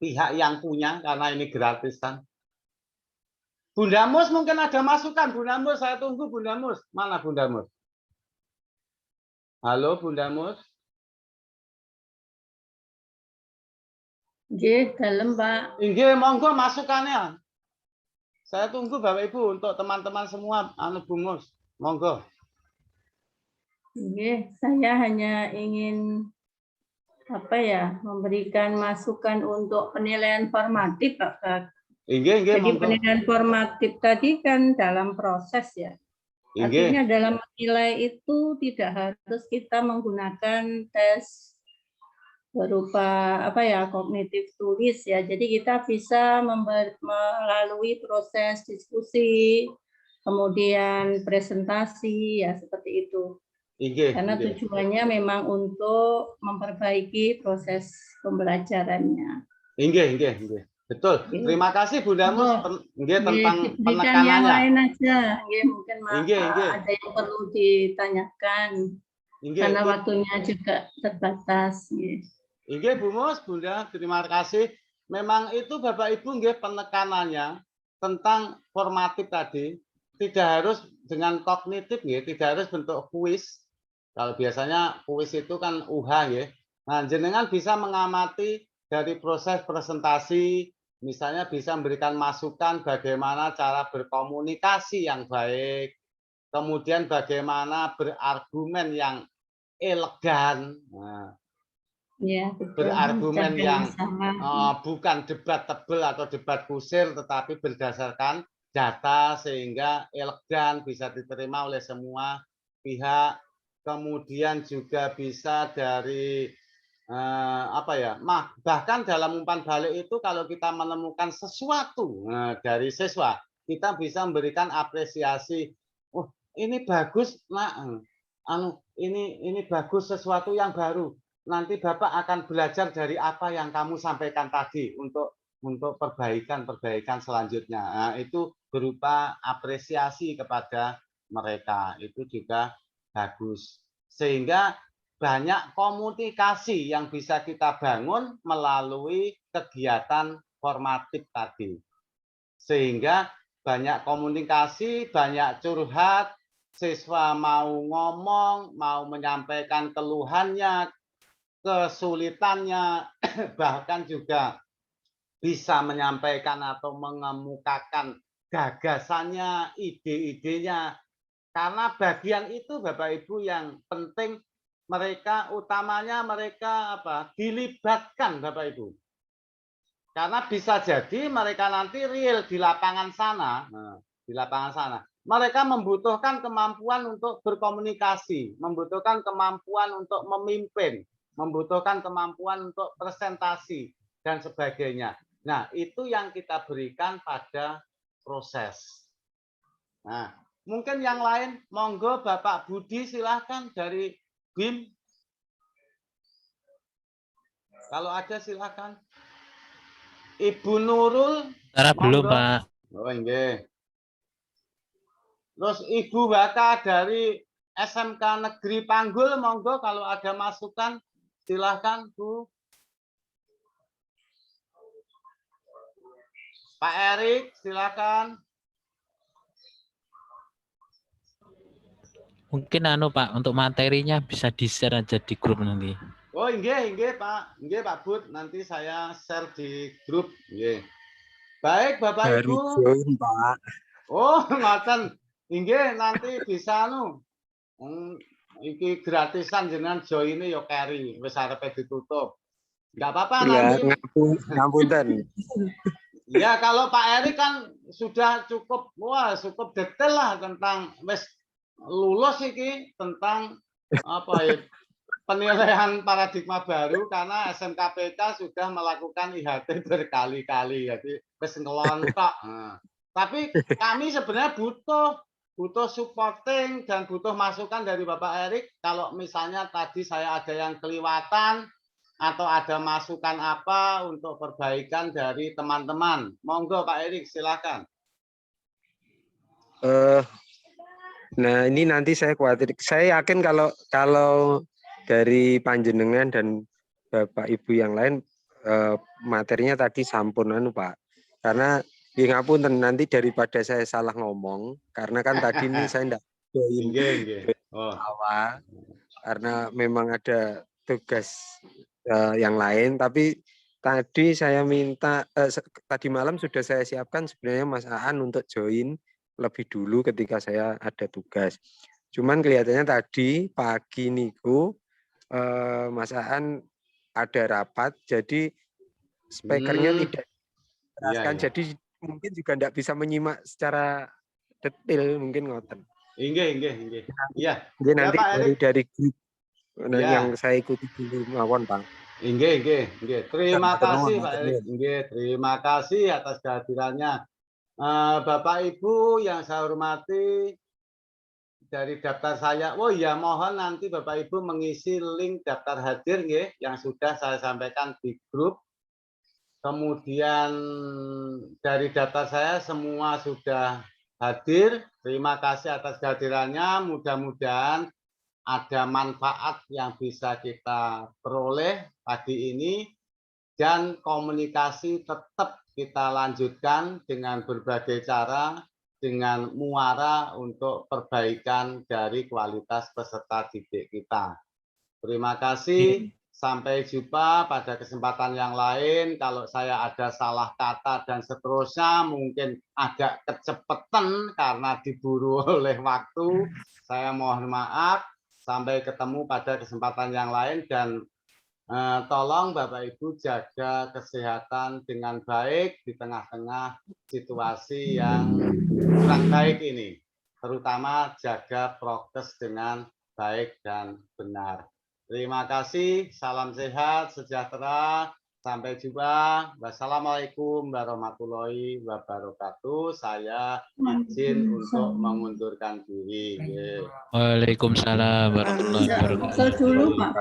Speaker 1: pihak yang punya, karena ini gratisan. Bunda Mus mungkin ada masukan. Bunda Mus, saya tunggu Bunda Mus. Mana Bunda Mus? Halo Bunda Mus.
Speaker 2: Nggih, dalem Pak.
Speaker 1: Nggih, monggo masukannya. Saya tunggu Bapak Ibu untuk teman-teman semua, Bu Mus. Monggo.
Speaker 2: Nggih, saya hanya ingin memberikan masukan untuk penilaian formatif, Pak. Jadi monggo. Penilaian formatif tadi kan dalam proses ya. Artinya dalam menilai itu tidak harus kita menggunakan tes berupa kognitif tulis ya. Jadi kita bisa melalui proses diskusi, kemudian presentasi, ya seperti itu. Karena tujuannya memang untuk memperbaiki proses pembelajarannya.
Speaker 1: Betul. Terima kasih Bunda Mus tentang
Speaker 2: penekanan yang lain aja. Mungkin
Speaker 1: ada
Speaker 2: yang perlu ditanyakan. Karena waktunya juga terbatas.
Speaker 1: Bu Mus, Bunda, terima kasih. Memang itu Bapak Ibu penekanannya tentang formatif tadi tidak harus dengan kognitif, tidak harus bentuk kuis. Kalau biasanya kuis itu kan UH, Nah, jenengan bisa mengamati dari proses presentasi, misalnya bisa memberikan masukan bagaimana cara berkomunikasi yang baik, kemudian bagaimana berargumen yang elegan, berargumen yang bukan debat tebel atau debat kusir, tetapi berdasarkan data sehingga elegan bisa diterima oleh semua pihak. Kemudian juga bisa dari bahkan dalam umpan balik itu kalau kita menemukan sesuatu dari siswa, kita bisa memberikan apresiasi. Oh, ini bagus, Nak. Ini bagus, sesuatu yang baru. Nanti Bapak akan belajar dari apa yang kamu sampaikan tadi untuk perbaikan selanjutnya. Nah, itu berupa apresiasi kepada mereka. Itu juga bagus. Sehingga banyak komunikasi yang bisa kita bangun melalui kegiatan formatif tadi. Sehingga banyak komunikasi, banyak curhat, siswa mau ngomong, mau menyampaikan keluhannya, kesulitannya, bahkan juga bisa menyampaikan atau mengemukakan gagasannya, ide-idenya. Karena bagian itu Bapak Ibu yang penting utamanya mereka dilibatkan Bapak Ibu. Karena bisa jadi mereka nanti real di lapangan sana. Mereka membutuhkan kemampuan untuk berkomunikasi, membutuhkan kemampuan untuk memimpin, membutuhkan kemampuan untuk presentasi dan sebagainya. Nah, itu yang kita berikan pada proses. Nah, mungkin yang lain, monggo Bapak Budi silahkan dari BIM. Kalau ada silahkan. Ibu Nurul.
Speaker 4: Belum, Pak.
Speaker 1: Oh, enggak. Terus Ibu Waka dari SMK Negeri Panggul, monggo kalau ada masukan silahkan Bu. Pak Erik silahkan.
Speaker 4: Mungkin Pak, untuk materinya bisa di-share aja di grup nanti.
Speaker 1: Oh, enggak Pak. Enggak Pak Bud, nanti saya share di grup. Baik Bapak Ibu.
Speaker 5: Join, Pak.
Speaker 1: Oh, ngoten. Inggih, nanti bisa iki gratisan jenengan join yo carry, wis arepe ditutup. Enggak apa-apa nanti.
Speaker 5: Ngapunten.
Speaker 1: Ya, kalau Pak Erik kan sudah cukup detail lah tentang wis lulus iki tentang penilaian paradigma baru karena SMKPK sudah melakukan IHT berkali-kali, jadi wis ngelontok. Tapi kami sebenarnya butuh supporting dan butuh masukan dari Bapak Erik. Kalau misalnya tadi saya ada yang kelewatan atau ada masukan apa untuk perbaikan dari teman-teman, monggo Pak Erik silakan.
Speaker 5: Nah ini nanti saya khawatir, saya yakin kalau dari panjenengan dan Bapak Ibu yang lain materinya tadi sampun Pak, karena ngapunten nanti daripada saya salah ngomong, karena kan tadi ini saya enggak join awal karena memang ada tugas yang lain, tapi tadi saya minta tadi malam sudah saya siapkan sebenarnya Mas Aan untuk join lebih dulu ketika saya ada tugas. Cuman kelihatannya tadi pagi niku Mas Aan ada rapat, jadi speakernya tidak jelaskan, jadi mungkin juga tidak bisa menyimak secara detail, mungkin ngoten.
Speaker 1: Inggih. Iya.
Speaker 5: Nanti dari grup yang saya ikuti dulu mawon, Pak.
Speaker 1: Inggih. Terima kasih Pak Erik. Terima kasih atas kehadirannya. Bapak Ibu yang saya hormati, dari daftar saya, oh ya mohon nanti Bapak Ibu mengisi link daftar hadir ya, yang sudah saya sampaikan di grup. Kemudian dari daftar saya semua sudah hadir. Terima kasih atas kehadirannya. Mudah-mudahan ada manfaat yang bisa kita peroleh pagi ini, dan komunikasi tetap kita lanjutkan dengan berbagai cara, dengan muara untuk perbaikan dari kualitas peserta didik kita. Terima kasih. Sampai jumpa pada kesempatan yang lain. Kalau saya ada salah kata dan seterusnya, mungkin agak kecepatan karena diburu oleh waktu. Saya mohon maaf. Sampai ketemu pada kesempatan yang lain, dan tolong Bapak Ibu jaga kesehatan dengan baik di tengah-tengah situasi yang kurang baik ini. Terutama jaga prokes dengan baik dan benar. Terima kasih, salam sehat, sejahtera, sampai jumpa. Wassalamualaikum warahmatullahi wabarakatuh. Saya izin untuk mengundurkan diri.
Speaker 4: Waalaikumsalam warahmatullahi wabarakatuh.
Speaker 2: Dulu Pak.